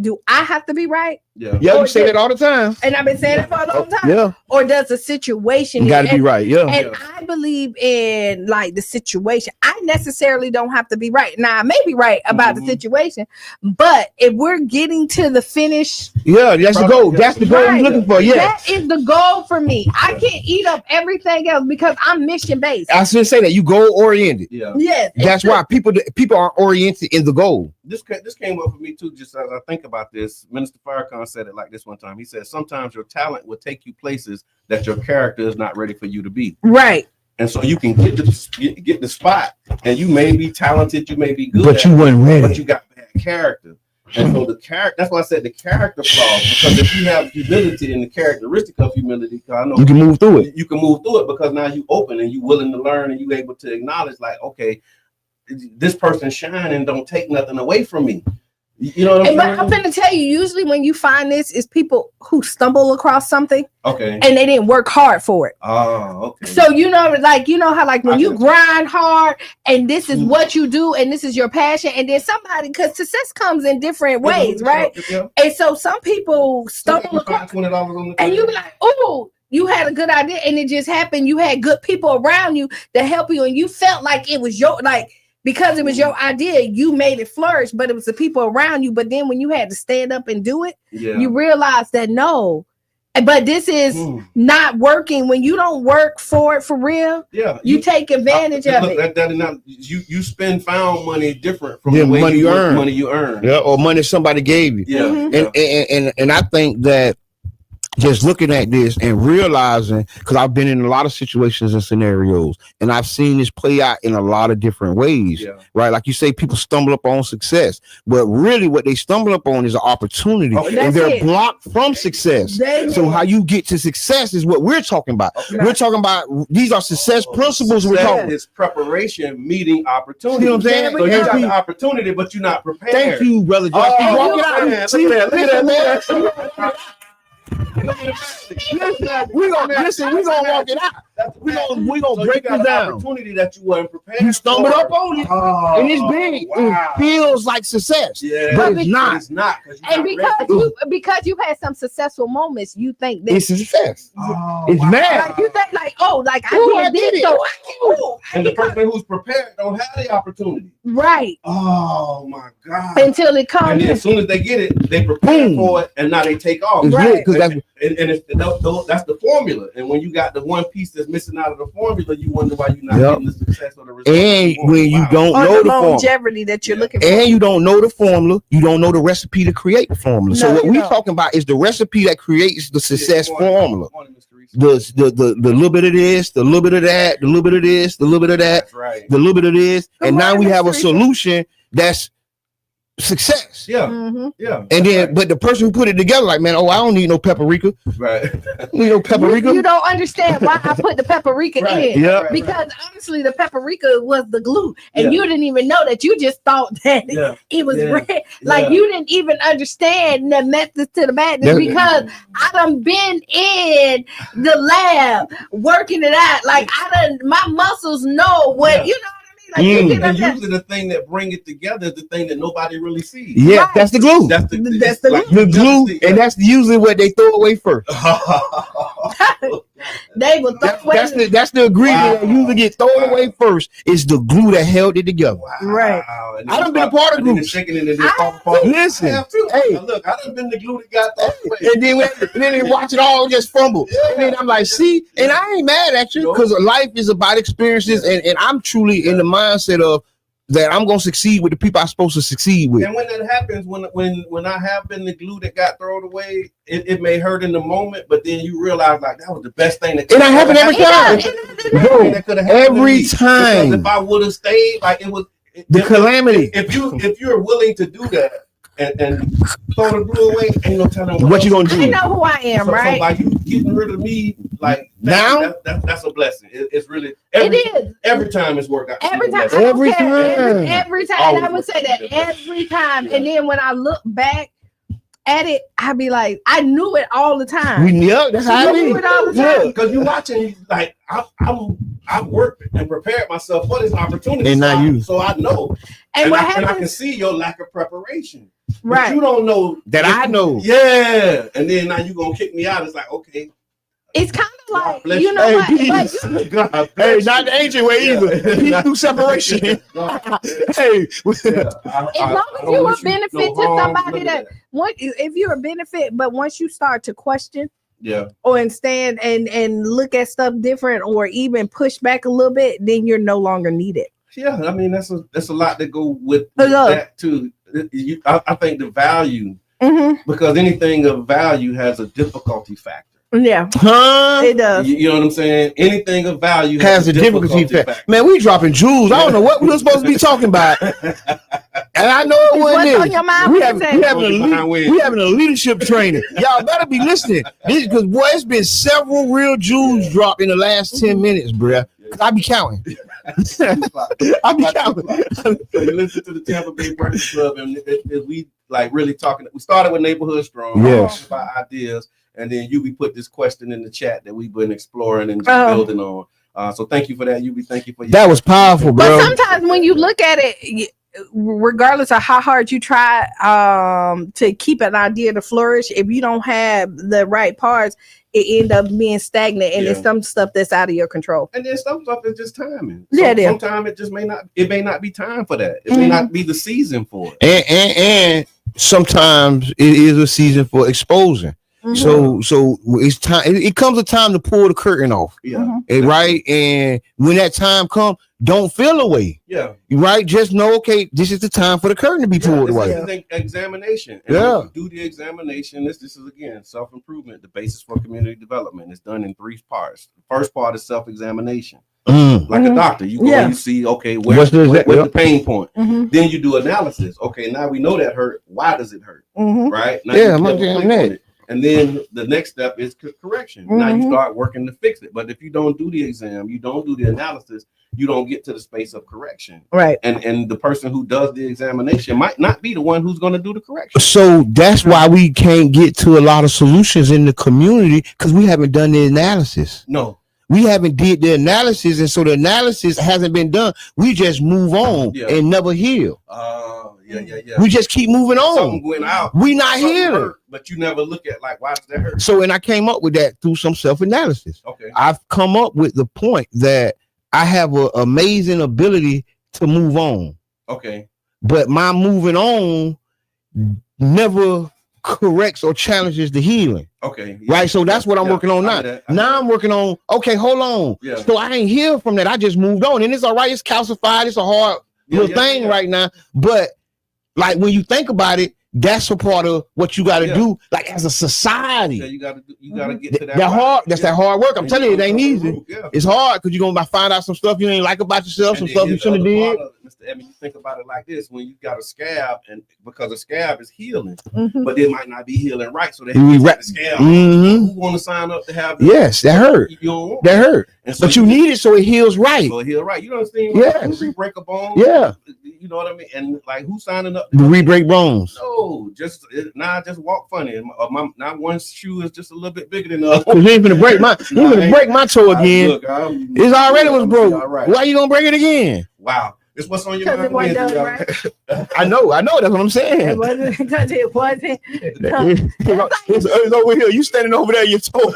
Do I have to be right? Yeah, you say that all the time. And I've been saying it for a long time. Yeah. Or does the situation You gotta be right, yeah. And I believe in like the situation. I necessarily don't have to be right. Now I may be right about the situation, but if we're getting to the finish, that's the goal. That's the goal you're looking for. Yeah. That is the goal for me. I can't eat up everything else because I'm mission based. I should say that you goal oriented. Yeah. Yes. That's why people are oriented in the goal. This came up for me too, just as I think about this. Minister Farrakhan said it like this one time. He said, sometimes your talent will take you places that your character is not ready for you to be. Right. And so you can get the spot, and you may be talented, you may be good, but you weren't ready. But you got bad character. And so the character, that's why I said the character flaws, because if you have humility and the characteristic of humility, I know you can move through it. You can move through it because now you open and you willing to learn and you able to acknowledge, like, okay, this person shine and don't take nothing away from me. You know what I'm saying? But I'm going to tell you, usually when you find this, is people who stumble across something, okay, and they didn't work hard for it. Oh, okay. So you know how like when you grind hard and this is what you do and this is your passion, and then somebody, because success comes in different ways, right? Yeah. And so some people stumble across, and you be like, oh, you had a good idea, and it just happened. You had good people around you to help you, and you felt like it was your because it was your idea, you made it flourish, but it was the people around you. But then when you had to stand up and do it, you realize that no, but this is not working. When you don't work for it for real, you take advantage of it. You spend found money different from the way money you earn. Money you earn. Yeah, or money somebody gave you. Yeah. And I think that just looking at this and realizing, because I've been in a lot of situations and scenarios, and I've seen this play out in a lot of different ways, right? Like you say, people stumble upon success, but really what they stumble upon is an opportunity, and they're blocked from success. So how you get to success is what we're talking about. We're talking about, these are success principles. We're talking. It's preparation meeting opportunity. See what I'm saying? So you got the opportunity, but you're not prepared. Thank you, brother. Look at that. We're gonna walk it out. We're gonna break it down. Opportunity that you weren't prepared. You stumbled up on it, and it's big. It feels like success, but it's not. It's not, and because you had some successful moments, you think that it's success. It's mad. Like you think I did it. So and the person who's prepared don't have the opportunity. Right. Oh my God. Until it comes. And then as soon as they get it, they prepare for it, and now they take off. Right. Because that's the formula. And when you got the one piece that's missing out of the formula, you wonder why you're not getting the success or the result. And when you don't know the longevity that you're looking for, and you don't know the formula, you don't know the recipe to create the formula. So what we're talking about is the recipe that creates the success formula. The little bit of this, the little bit of that, the little bit of this, the little bit of that, the little bit of this, and now we have a solution that's success. Yeah. Mhm. Yeah. And then, but the person who put it together, like, man, I don't need no paprika. Right. I don't need no paprika. You don't understand why I put the paprika Right. in. Yeah. Because honestly, the paprika was the glue, and Yeah. you didn't even know that. You just thought that it was red. Like you didn't even understand the methods to the madness That's- because I done been in the lab working it out. Like my muscles know what you know. Like you And get up there. usually the thing that bring it together is the thing that nobody really sees. Yeah, Right. that's the glue. That's the Like, The glue, and that's usually what they throw away first. They will throw away. That's the ingredient that usually get thrown away first. Is the glue that held it together. Right. I done been a part of groups. Shaking it and then fall apart. Listen, Hey, look, I done been the glue that got thrown away. and then they watch it all just fumble. And then I'm like, see, and I ain't mad at you because life is about experiences, and I'm truly in the mindset of that I'm gonna succeed with the people I'm supposed to succeed with. And when that happens, when I have been the glue that got thrown away, it may hurt in the moment, but then you realize like that was the best thing that And that happened every time. Bro, Every time. If I would have stayed, like it was The calamity. If you're willing to do that and throw the glue away, ain't no telling What you gonna do? I know who I am, So right? by you getting rid of me, like now, that's a blessing. It's really is every time it's worked out. every time. Every I don't care. time. Every time. Always And I would say that works. every time. And then when I look back at it, I'd be like, I knew it all the time. That's how it I knew is. it all the Yeah, time. because you're watching, like I've worked and prepared myself for this opportunity, And now so I know, And what I can happens? see your lack of preparation. But Right. you don't know That I know. Yeah, and then now you gonna kick me out. It's like okay, It's kind of like bless you know you. what? Hey, But peace. God Hey, bless not you. the ancient way either. Peace through separation. Hey, as long as you a benefit to somebody that if you're a benefit, but once you start to question yeah, or stand and look at stuff different or even push back a little bit, then you're no longer needed. yeah. I mean that's a lot to go with Look. that too. I think the value because anything of value has a difficulty factor. Yeah, huh? it does. You know what I'm saying? Anything of value Has a difficulty factor. Man, we dropping jewels. I don't know what we're supposed to be talking about. And I know what What's it on is. your mind? We What having a leadership training. Y'all better be listening. Because boy, it's been several real jewels dropped in the last 10 minutes, bruh. I be counting. I be counting. We listen to the Tampa Bay Breakfast Club, and we like really talking. We started with Neighborhood Strong, Yes, about ideas, and then we put this question in the chat that we've been exploring and just building on. So thank you for that, Yubi. Thank you for that was powerful, bro. But sometimes when you look at it, regardless of how hard you try to keep an idea to flourish, if you don't have the right parts, it end up being stagnant, and it's some stuff that's out of your control. And then some stuff is just timing. Yeah, it is. Sometimes it just may not be time for that. It may not be the season for it. And sometimes it is a season for exposing. So it's time. It comes a time to pull the curtain off. Yeah. Right. And when that time comes, don't feel away. Yeah. Right. Just know, okay, this is the time for the curtain to be pulled away. This is an examination. And Yeah. when you do the examination. This is again self-improvement, the basis for community development. It's done in 3 parts. The first part is self-examination. Like a doctor, you go and you see, okay, where's the pain point? Then you do analysis. Okay, now we know that hurt. Why does it hurt? Right? Now Yeah, you I'm click understanding on that. it. And then the next step is correction. Now you start working to fix it. But if you don't do the exam, you don't do the analysis, you don't get to the space of correction. Right. And the person who does the examination might not be the one who's going to do the correction. So that's why we can't get to a lot of solutions in the community, because we haven't done the analysis. No. We haven't did the analysis, and so the analysis hasn't been done. We just move on and never heal. Yeah. We just keep moving on. Something went out. We not Something healing. hurt, but you never look at like, why does that hurt? So, and I came up with that through some self-analysis. Okay. I've come up with the point that I have an amazing ability to move on. Okay. But my moving on never corrects or challenges the healing. Okay. Right. So that's what I'm working on now. Now I'm working on, okay, hold on. Yeah. So I ain't healed from that. I just moved on. And it's all right. It's calcified. It's a hard little thing right now. But like when you think about it, that's a part of what you got to do, like as a society. Yeah, you got to get to that. That hard. That's that hard work. I'm telling you, it ain't easy. Yeah. It's hard because you're gonna find out some stuff you ain't like about yourself, some stuff you shouldn't have did. Mr. Edmond, you think about it like this: when you got a scab, and because a scab is healing, but it might not be healing right, so they have the scab. Who want to sign up to have? Yes, that hurt. You don't want that hurt. So but you need it so it heals right. So it heals right. You know what I'm saying? Yes. Who break a bone? Yeah. You know what I mean? And like, who's signing up? To re-break bones. No, just walk funny. Not one shoe is just a little bit bigger than the other. You ain't gonna break my. You gonna break my toe again. It's already was broke. Right. Why you gonna break it again? Wow. It's what's on your mind. Right? I know. That's what I'm saying. It wasn't because it wasn't. It's over here. You standing over there, your toe.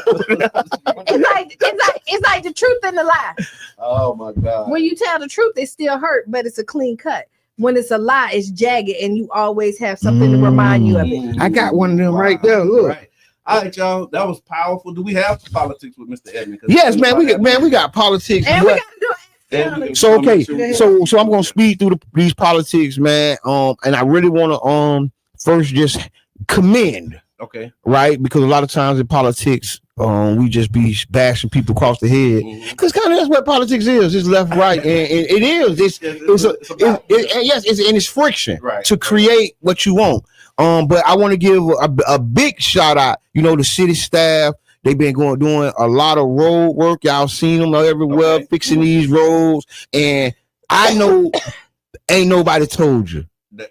It's like the truth and the lie. Oh my God. When you tell the truth, it still hurt, but it's a clean cut. When it's a lie, it's jagged, and you always have something to remind you of it. I got one of them right there. Look. Right. All right, y'all. That was powerful. Do we have politics with Mr. Edmond? Yes, man. We got politics. And we got to do it. So okay, so I'm gonna speed through these politics, man. And I really want to first just commend. Okay. Right, because a lot of times in politics, we just be bashing people across the head. Because kind of that's what politics is. It's left, right, and it is. It's friction to create what you want. But I want to give a big shout out. You know, the city staff. They've been doing a lot of road work. Y'all seen them everywhere, fixing these roads. And I know ain't nobody told you.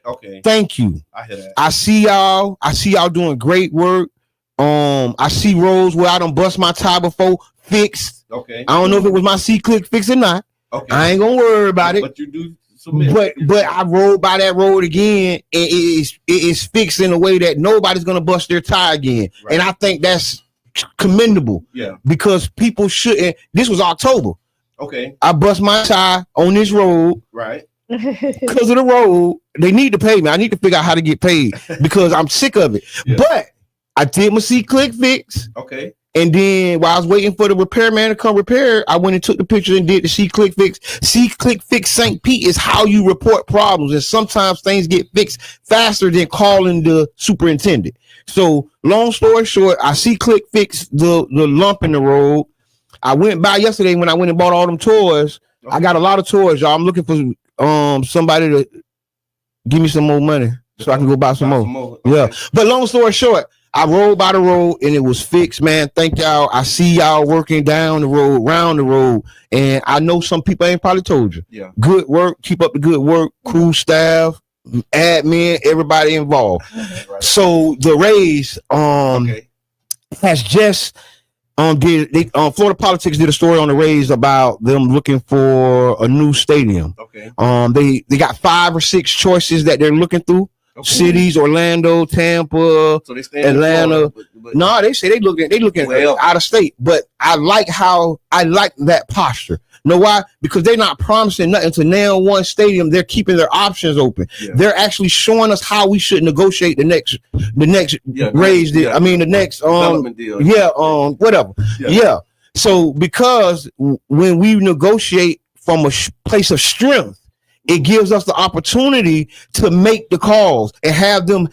Okay. Thank you. I hear that. I see y'all doing great work. I see roads where I done bust my tire before fixed. Okay. I don't know if it was my C-click fix or not. Okay. I ain't gonna worry about it. But you do submit. But I rode by that road again, and it is fixed in a way that nobody's gonna bust their tire again. Right. And I think that's commendable. Yeah. Because people shouldn't. This was October. Okay. I bust my tire on this road. Right. Because of the road. They need to pay me. I need to figure out how to get paid because I'm sick of it. Yeah. But I did my C-click fix. Okay. And then while I was waiting for the repairman to come repair, I went and took the picture and did the C-click fix. C-click fix St. Pete is how you report problems. And sometimes things get fixed faster than calling the superintendent. So long story short, I C-click fixed the lump in the road. I went by yesterday when I went and bought all them toys. Okay. I got a lot of toys, y'all. I'm looking for somebody to give me some more money so I can go buy some more. Okay. Yeah. But long story short, I rode by the road and it was fixed, man. Thank y'all. I see y'all working down the road, round the road. And I know some people ain't probably told you. Yeah. Good work. Keep up the good work. Crew staff, admin, everybody involved. Right. So the raise has just Florida Politics did a story on the raise about them looking for a new stadium. Okay. They got 5 or 6 choices that they're looking through. Okay. Cities, Orlando, Tampa, so they Atlanta. No, they say they looking out of state. But I like that posture. Know why? Because they're not promising nothing to nail one stadium. They're keeping their options open. Yeah. They're actually showing us how we should negotiate the next raise. The next development deal. Yeah, whatever. Yeah. So because when we negotiate from a place of strength, it gives us the opportunity to make the calls and have them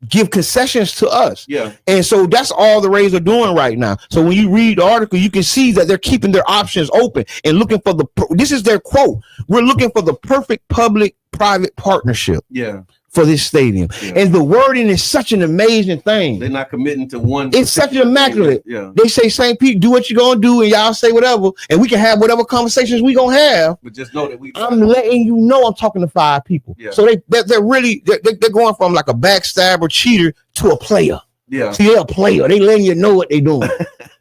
give concessions to us. Yeah. And so that's all the Rays are doing right now. So when you read the article, you can see that they're keeping their options open and looking for this is their quote. We're looking for the perfect public-private partnership. Yeah. For this stadium. Yeah. And the wording is such an amazing thing. They're not committing to one. It's such an immaculate. Yeah. They say, St. Pete, do what you're going to do, and y'all say whatever, and we can have whatever conversations we going to have. But just know that I'm letting you know I'm talking to 5 people. Yeah. So they're really going from like a backstabber cheater to a player. Yeah. See, they're a player. They letting you know what they doing.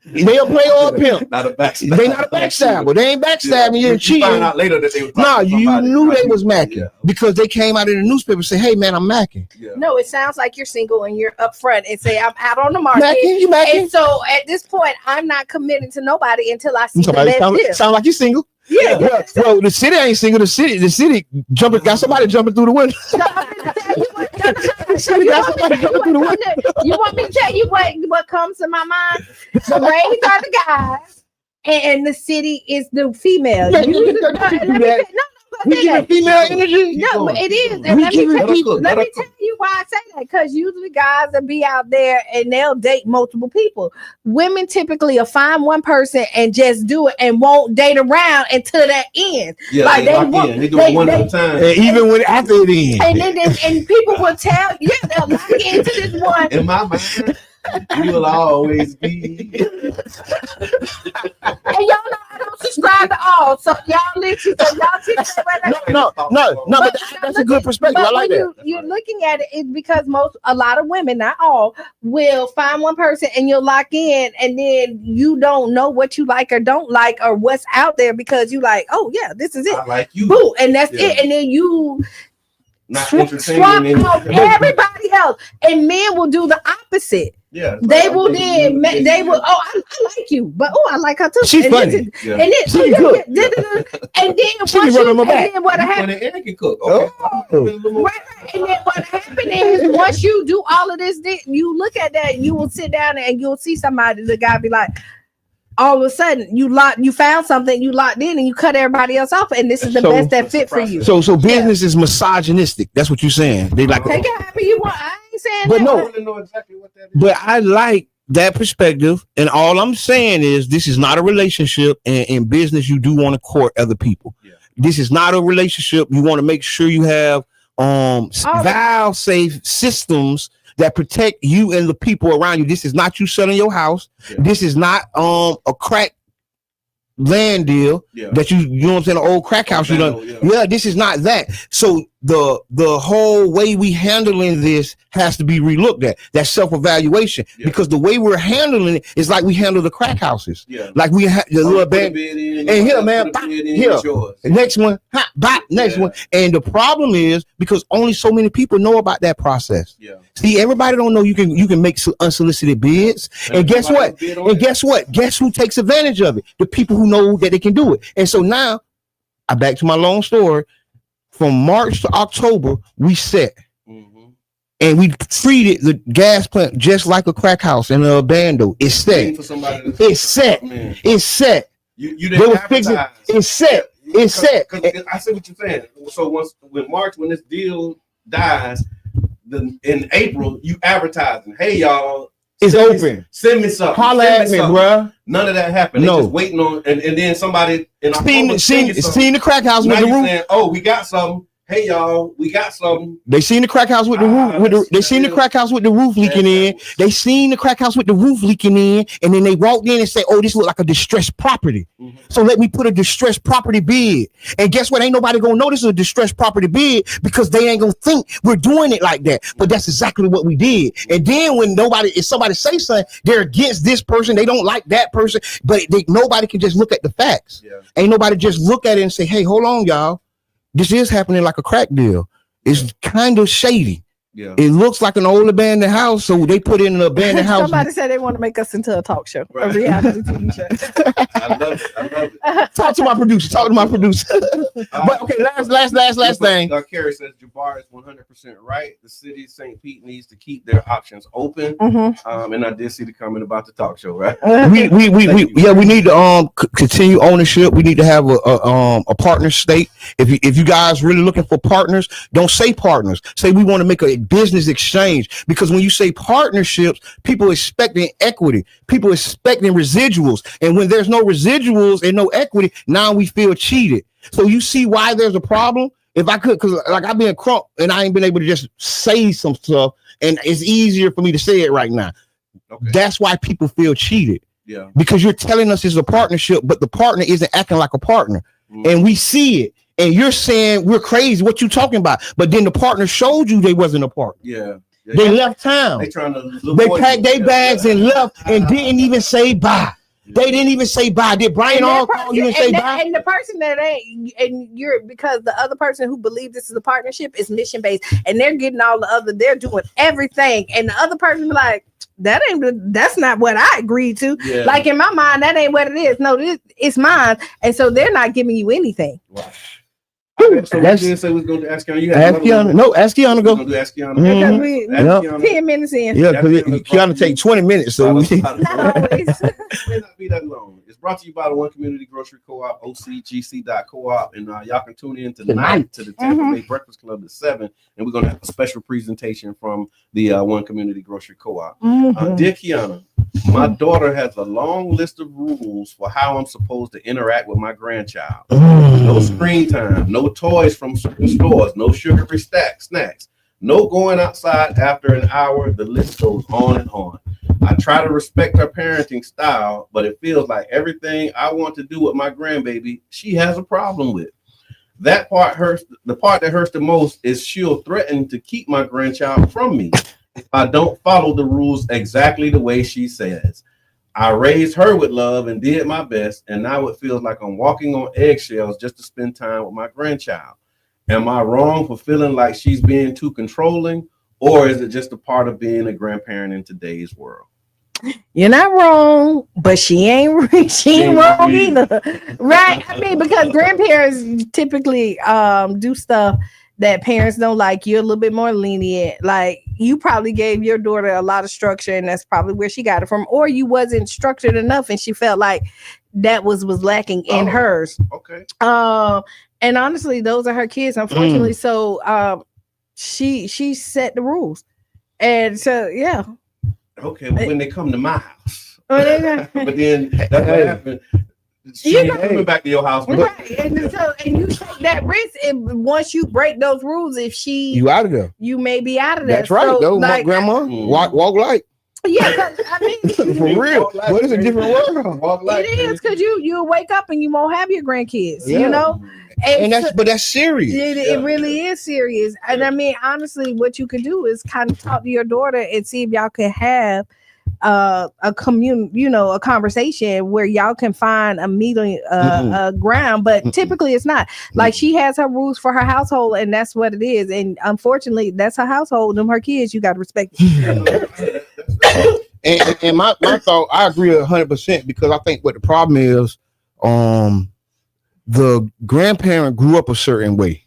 They a player or a pimp. Not a backstabber. They not a backstabber. They ain't backstabbing you and cheating. Find out later that they was you knew they was macking because they came out in the newspaper and say, "Hey man, I'm macking." Yeah. No, it sounds like you're single and you're up front and say, "I'm out on the market." You macking. And so at this point, I'm not committing to nobody until I see the best deal. Sound like you're single. Yeah. Well, the city ain't single. The city got somebody jumping through the window. You want me to tell you what comes to my mind? The Rays are the guys, and the city is the female. We giving female energy. No, but it is. And We let me giving tell you, people- let me tell you why I say that. Because usually guys will be out there and they'll date multiple people. Women typically will find one person and just do it and won't date around until that ends. Yeah, like they lock in. They do it one at a time. And even when after it ends. And then and people will tell you, they'll lock into this one. In my mind, you will always be. And y'all know I don't subscribe to all, so y'all listen. So y'all take that. No, but that's a good perspective. But I like when that. you're looking at it, it's because a lot of women, not all, will find one person and you'll lock in, and then you don't know what you like or don't like or what's out there because you like, oh yeah, this is it. I like you. Boo, and that's Yeah. it. And then you Not swap entertaining. out everybody else, and men will do the opposite. Yeah, They will then they will. Oh, I like you, but oh, I like her too. She's and funny. This is, Yeah. And then, She good. and then She once be rubbing you, my and back. then what And happened? Anna can cook. Okay. Right. And then what happened is once you do all of this, then you look at that, you will sit down and you'll see somebody. The guy be like, all of a sudden you found something, you locked in, and you cut everybody else off, and this is the So- best that fit for you. So business is misogynistic. That's what you're saying. They like, Take it however you want. I ain't saying but that. no, I want to know exactly what that is. but I like that perspective. And all I'm saying is this is not a relationship. And in business, you do want to court other people. Yeah. This is not a relationship. You want to make sure you have valve safe systems that protect you and the people around you. This is not you selling your house. Yeah. This is not a crack land deal that you know what I'm saying, an old crack house. You know, this is not that. So the whole way we handling this has to be relooked at. That's self-evaluation because the way we're handling it is like we handle the crack houses. Yeah. Like we have the little band. And here, man, here, next one, next one. And the problem is because only so many people know about that process. Yeah. See, everybody don't know you can make unsolicited bids. And guess what? And guess what? Guess who takes advantage of it? The people who know that they can do it. And so now, I back to my long story. From March to October, we set. And we treated the gas plant just like a crack house and a bando. It's set. It's set. It's set. You They didn't were fixing. advertise. It's set. It's set. I see what you're saying. So when this deal dies, in April you advertising, hey y'all, It's open. Send me something. Holla Send at me, something. bruh. None of that happened. No. They just waiting on, and then somebody in October Seen the crack house with now the you roof. saying, oh, we got something. Hey y'all, we got something. They seen the crack house with the roof. They seen the crack house with the roof leaking in. They seen the crack house with the roof leaking in, and then they walked in and said, "Oh, this look like a distressed property." So let me put a distressed property bid. And guess what? Ain't nobody gonna know this is a distressed property bid because they ain't gonna think we're doing it like that. But that's exactly what we did. And then when if somebody say something, they're against this person. They don't like that person. But nobody can just look at the facts. Ain't nobody just look at it and say, "Hey, hold on, y'all. This is happening like a crack deal. It's kind of shady. Yeah. It looks like an old abandoned house, so they put in an abandoned house." Somebody said they want to make us into a talk show, a reality TV show. I love it. Talk to my producer. But okay, last thing. Carrie says Jabbar is 100% right. The city of St. Pete needs to keep their options open. And I did see the comment about the talk show, right? we need to continue ownership. We need to have a partner state. If you guys really looking for partners, don't say partners. Say we want to make a business exchange, because when you say partnerships, people expecting equity, people expecting residuals, and when there's no residuals and no equity, now we feel cheated. So you see why there's a problem. If I could, because like I've been crunk and I ain't been able to just say some stuff, and it's easier for me to say it right now. That's why people feel cheated. Yeah, because you're telling us it's a partnership, but the partner isn't acting like a partner, and we see it. And you're saying we're crazy. What you talking about? But then the partner showed you they wasn't a partner. Yeah. They left town. They trying to. They packed their bags and left and didn't even say bye. They didn't even say bye. Did Brian all call you and say bye? And the person that ain't, and you're, because the other person who believes this is a partnership is mission based, and they're getting all the other, they're doing everything, and the other person be like, that's not what I agreed to. Yeah. Like in my mind, that ain't what it is. No, it's mine, and so they're not giving you anything. Wow. So we didn't say we was going to ask Qiana. You Ask Qiana. No, ask Qiana. Go. We're going to ask Qiana. Because we Ask Qiana. 10 minutes in. Yeah, because Qiana take 20 minutes. So we It may not be that long. It's brought to you by the One Community Grocery Co-op, OCGC.coop, and y'all can tune in tonight to the Tampa Bay Breakfast Club at 7, and we're going to have a special presentation from the One Community Grocery Co-op. Dear Qiana, my daughter has a long list of rules for how I'm supposed to interact with my grandchild. No screen time, no toys from certain stores, no sugary snacks, no going outside after an hour. The list goes on and on. I try to respect her parenting style, but it feels like everything I want to do with my grandbaby, she has a problem with. That part hurts. The part that hurts the most is she'll threaten to keep my grandchild from me if I don't follow the rules exactly the way she says. I raised her with love and did my best, and now it feels like I'm walking on eggshells just to spend time with my grandchild. Am I wrong for feeling like she's being too controlling, or is it just a part of being a grandparent in today's world? You're not wrong, but she ain't wrong either. Right? I mean, because grandparents typically do stuff that parents don't like. You're a little bit more lenient. Like, you probably gave your daughter a lot of structure, and that's probably where she got it from. Or you wasn't structured enough, and she felt like that was lacking in hers. Okay. And honestly, those are her kids, unfortunately. So she set the rules. And so, yeah. Okay, but when they come to my house, but then that's what happened. She ain't coming back to your house, right? And you take that risk, and once you break those rules, if you out of there, you may be out of there. That's right, so, though. like, My grandma walk like. Yeah, I mean, for real. But it's a different world. It is, because you'll wake up and you won't have your grandkids. Yeah. You know. And that's serious. It really is serious. And I mean, honestly, what you can do is kind of talk to your daughter and see if y'all can have a conversation where y'all can find a middle ground. But typically it's not. Like, she has her rules for her household, and that's what it is. And unfortunately, that's her household. Them her kids. You got to respect it. and my thought, I agree 100%, because I think what the problem is, the grandparent grew up a certain way,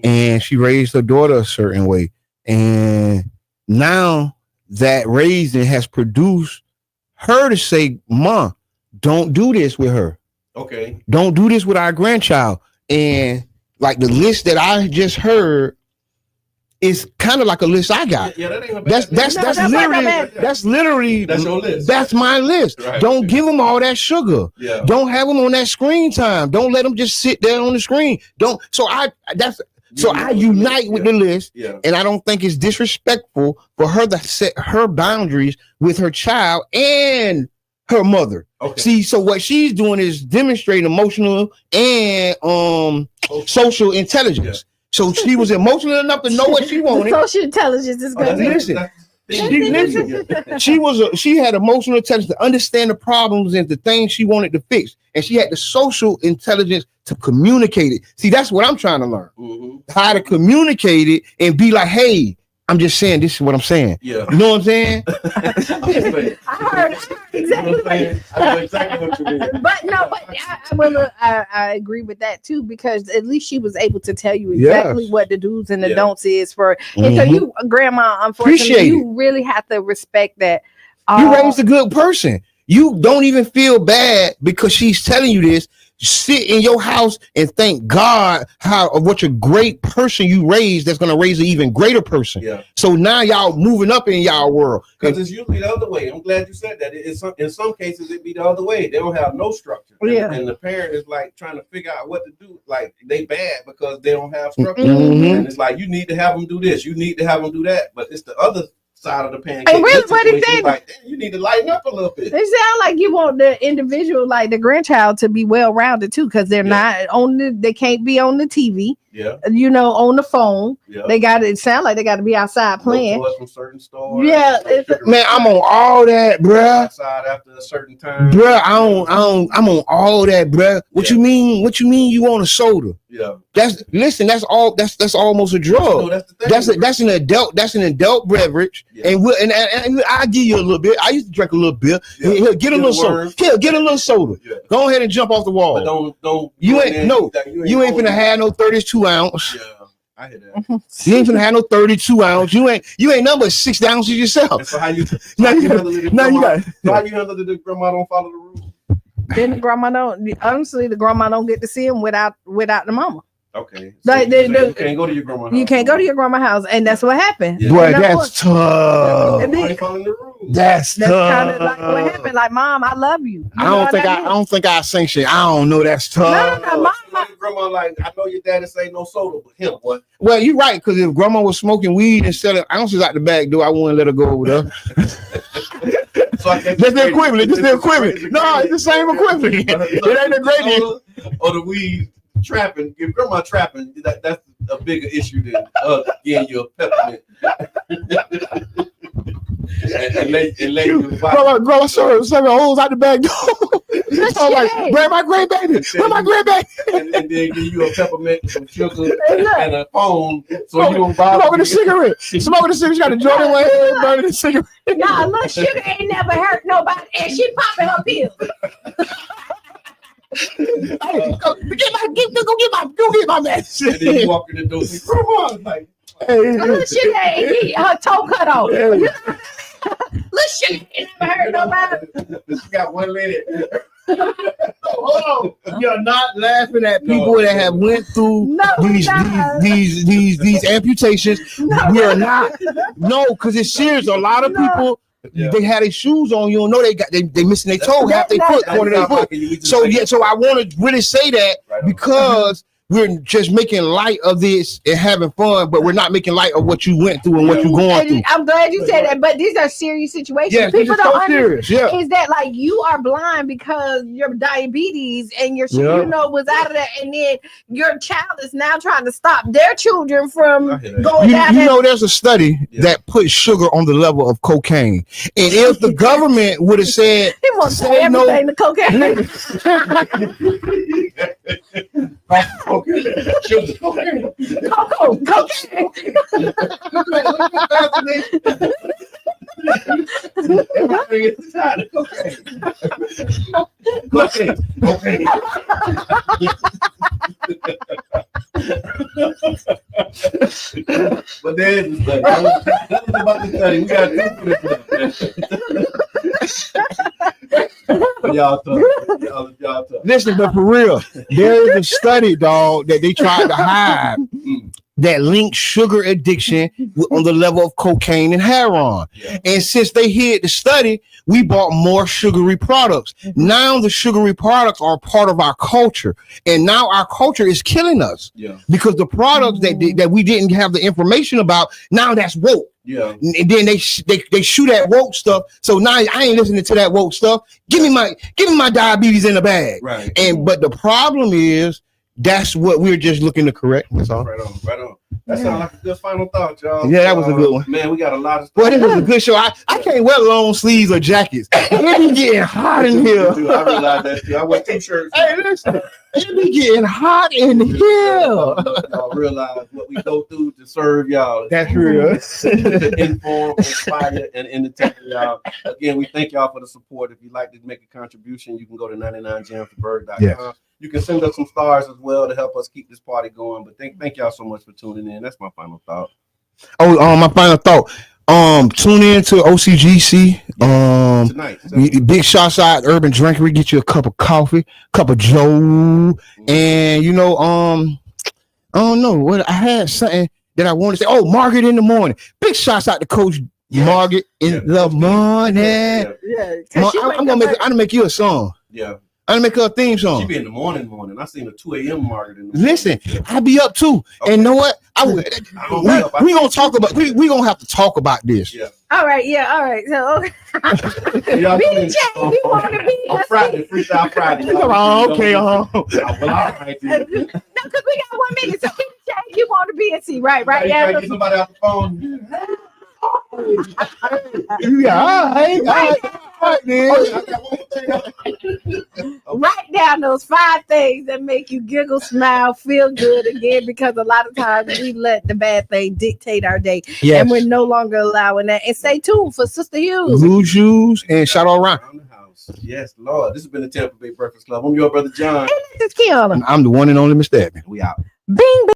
and she raised her daughter a certain way, and now that raising has produced her to say, "Mom, don't do this with her. Okay, don't do this with our grandchild." And like the list that I just heard is kind of like a list I got. Yeah, that ain't a that's literally that's your list. That's my list. Right. Don't give them all that sugar. Yeah. Don't have them on that screen time. Don't let them just sit there on the screen. I unite with the list. Yeah. And I don't think it's disrespectful for her to set her boundaries with her child and her mother. Okay. See, so what she's doing is demonstrating emotional and social intelligence. So she was emotional enough to know what she wanted. Social intelligence is good. Listen. She had emotional intelligence to understand the problems and the things she wanted to fix, and she had the social intelligence to communicate it. See, that's what I'm trying to learn. How to communicate it and be like, "Hey, I'm just saying this is what I'm saying." Yeah. You know what I'm saying? I heard exactly. I know exactly what you mean. But I agree with that too, because at least she was able to tell you exactly what the do's and the don'ts is for. And so you, grandma, unfortunately, you really have to respect that. You raised a good person. You don't even feel bad because she's telling you this. Sit in your house and thank God of what a great person you raised that's going to raise an even greater person. Yeah. So now y'all moving up in y'all world. Because it's usually the other way. I'm glad you said that. In some cases, it be the other way. They don't have no structure. Yeah. And the parent is like trying to figure out what to do. Like, they bad because they don't have structure. Mm-hmm. And it's like, you need to have them do this. You need to have them do that. But it's the other side of the pancake. And really, what he said, like, you need to lighten up a little bit. They sound like you want the individual, like the grandchild, to be well rounded too, because they're not they can't be on the TV. Yeah. You know, on the phone. Yeah. They got it sound like they got to be outside playing. No toys from certain stores. Yeah. Man, I'm on all that, bruh. Outside after a certain time. Bruh, I'm on all that, bruh. What you mean? What you mean you want a soda? Yeah. That's almost a drug. No, that's the thing. That's an adult beverage. Yeah. And I'll give you a little bit. I used to drink a little beer. Yeah. Here, get a little soda. Here, get a little soda. Yeah. Go ahead and jump off the wall. But don't you ain't finna have no 32 32 ounce. Yeah, I hear that. You ain't gonna have no 32 ounce. You ain't number 6 ounces yourself. And so how you Now you handle it if now you grandma- got. so how you handle it if grandma don't follow the rules? Then the grandma don't. Honestly, the grandma don't get to see him without the mama. Okay. Like, you can't go to your grandma's house. You can't go to your grandma's house, and that's what happened. Yeah. Boy, And that's tough. And then- Why you following the rules? That's That's kind of tough. like what happened. Like, Mom, I love you. I don't think I sanction. I don't know. That's tough. No, Mom. Your grandma like, I know your daddy say no soda, but him what? Well, you're right, because if grandma was smoking weed and selling ounces out the back door, I wouldn't let her go over there. So I guess That's the equivalent. That's the equivalent. No, it's the same equivalent. It ain't a great deal. Or the weed trapping. If grandma trapping, that's a bigger issue than getting you a peppermint. and let you buy. Grandma serving holes out the back door. I'm like, where my grandbaby? Where my grandbaby? And then give you a peppermint, some sugar, and a phone, so you don't bother. Smoking a cigarette. Smoking a cigarette. She got a joint in one hand, burning a cigarette. Nah, little sugar ain't never hurt nobody, and she popping her pills. Hey, go get my man. And then you walk in the door and say, grandma, like, Little sugar ain't her toe cut off. Little sugar ain't never hurt nobody. she got one leg. Hold on. You're not laughing at people that have went through these amputations. We are not. No, because it's serious. A lot of people. Yeah. They had their shoes on. You don't know they missing their toe, half their foot, corner of their foot. So I want to really say that because we're just making light of this and having fun, but we're not making light of what you went through and what you're going through. I'm glad you said that, but these are serious situations. Yes, People this is don't so understand serious. Yeah. is that like you are blind because your diabetes and your you know was out of that, and then your child is now trying to stop their children from going down. You know, there's a study that put sugar on the level of cocaine, and if the government would have said, He wants to say everything to cocaine. Coco, cocaine. But there's the study. That was about the study. We got to y'all talk. listen, but for real, there is a study, dog, that they tried to hide that links sugar addiction on the level of cocaine and heroin. Yeah. And since they hid the study, we bought more sugary products. Now the sugary products are part of our culture, and now our culture is killing us. Yeah. Because the products that we didn't have the information about, now that's woke. Yeah. And then they shoot at woke stuff. So now I ain't listening to that woke stuff. Give me my diabetes in the bag. Right. But the problem is that's what we're just looking to correct. That's all. Right on. That sounds like a good final thought, y'all. Yeah, that was a good one. Man, we got a lot of stuff. Boy, this was a good show. I can't wear long sleeves or jackets. It be getting hot in here. I realized that too. I wear t-shirts. Hey, listen, it be getting hot in here. Y'all realize what we go through to serve y'all. That's real. To inform, inspire, and entertain y'all. Again, we thank y'all for the support. If you'd like to make a contribution, you can go to 99jamsberg.com. Yes. You can send us some stars as well to help us keep this party going. But thank y'all so much for tuning in. That's my final thought. Oh, my final thought. Tune in to OCGC. Tonight. Big shots out Urban Drinkery. Get you a cup of coffee, cup of Joe, and you know, I don't know what I had something that I wanted to say. Oh, Margaret in the morning. Big shots out to Coach Margaret in the morning. I'm gonna make you a song. Yeah. I'm gonna make her a theme song. She be in the morning. I seen a 2 a.m. Margaret in the Listen, I be up too. Okay. And know what? We gonna talk about. We gonna have to talk about this. Yeah. All right. So, okay. BJ, you want to be on Friday, Freestyle Friday. Okay. Well, all right. No, because we got 1 minute. So, BJ, you want to be a C, right? Yeah. Yeah. Get somebody off the phone. Write down those 5 things that make you giggle, smile, feel good again, because a lot of times we let the bad thing dictate our day. Yes. And we're no longer allowing that. And stay tuned for Sister Hughes. Blue Shoes and shout out around. Yes, Lord. This has been the Tampa Bay Breakfast Club. I'm your brother John. And this is Qiana. I'm the one and only Mr. Edmond. We out. Bing, bing.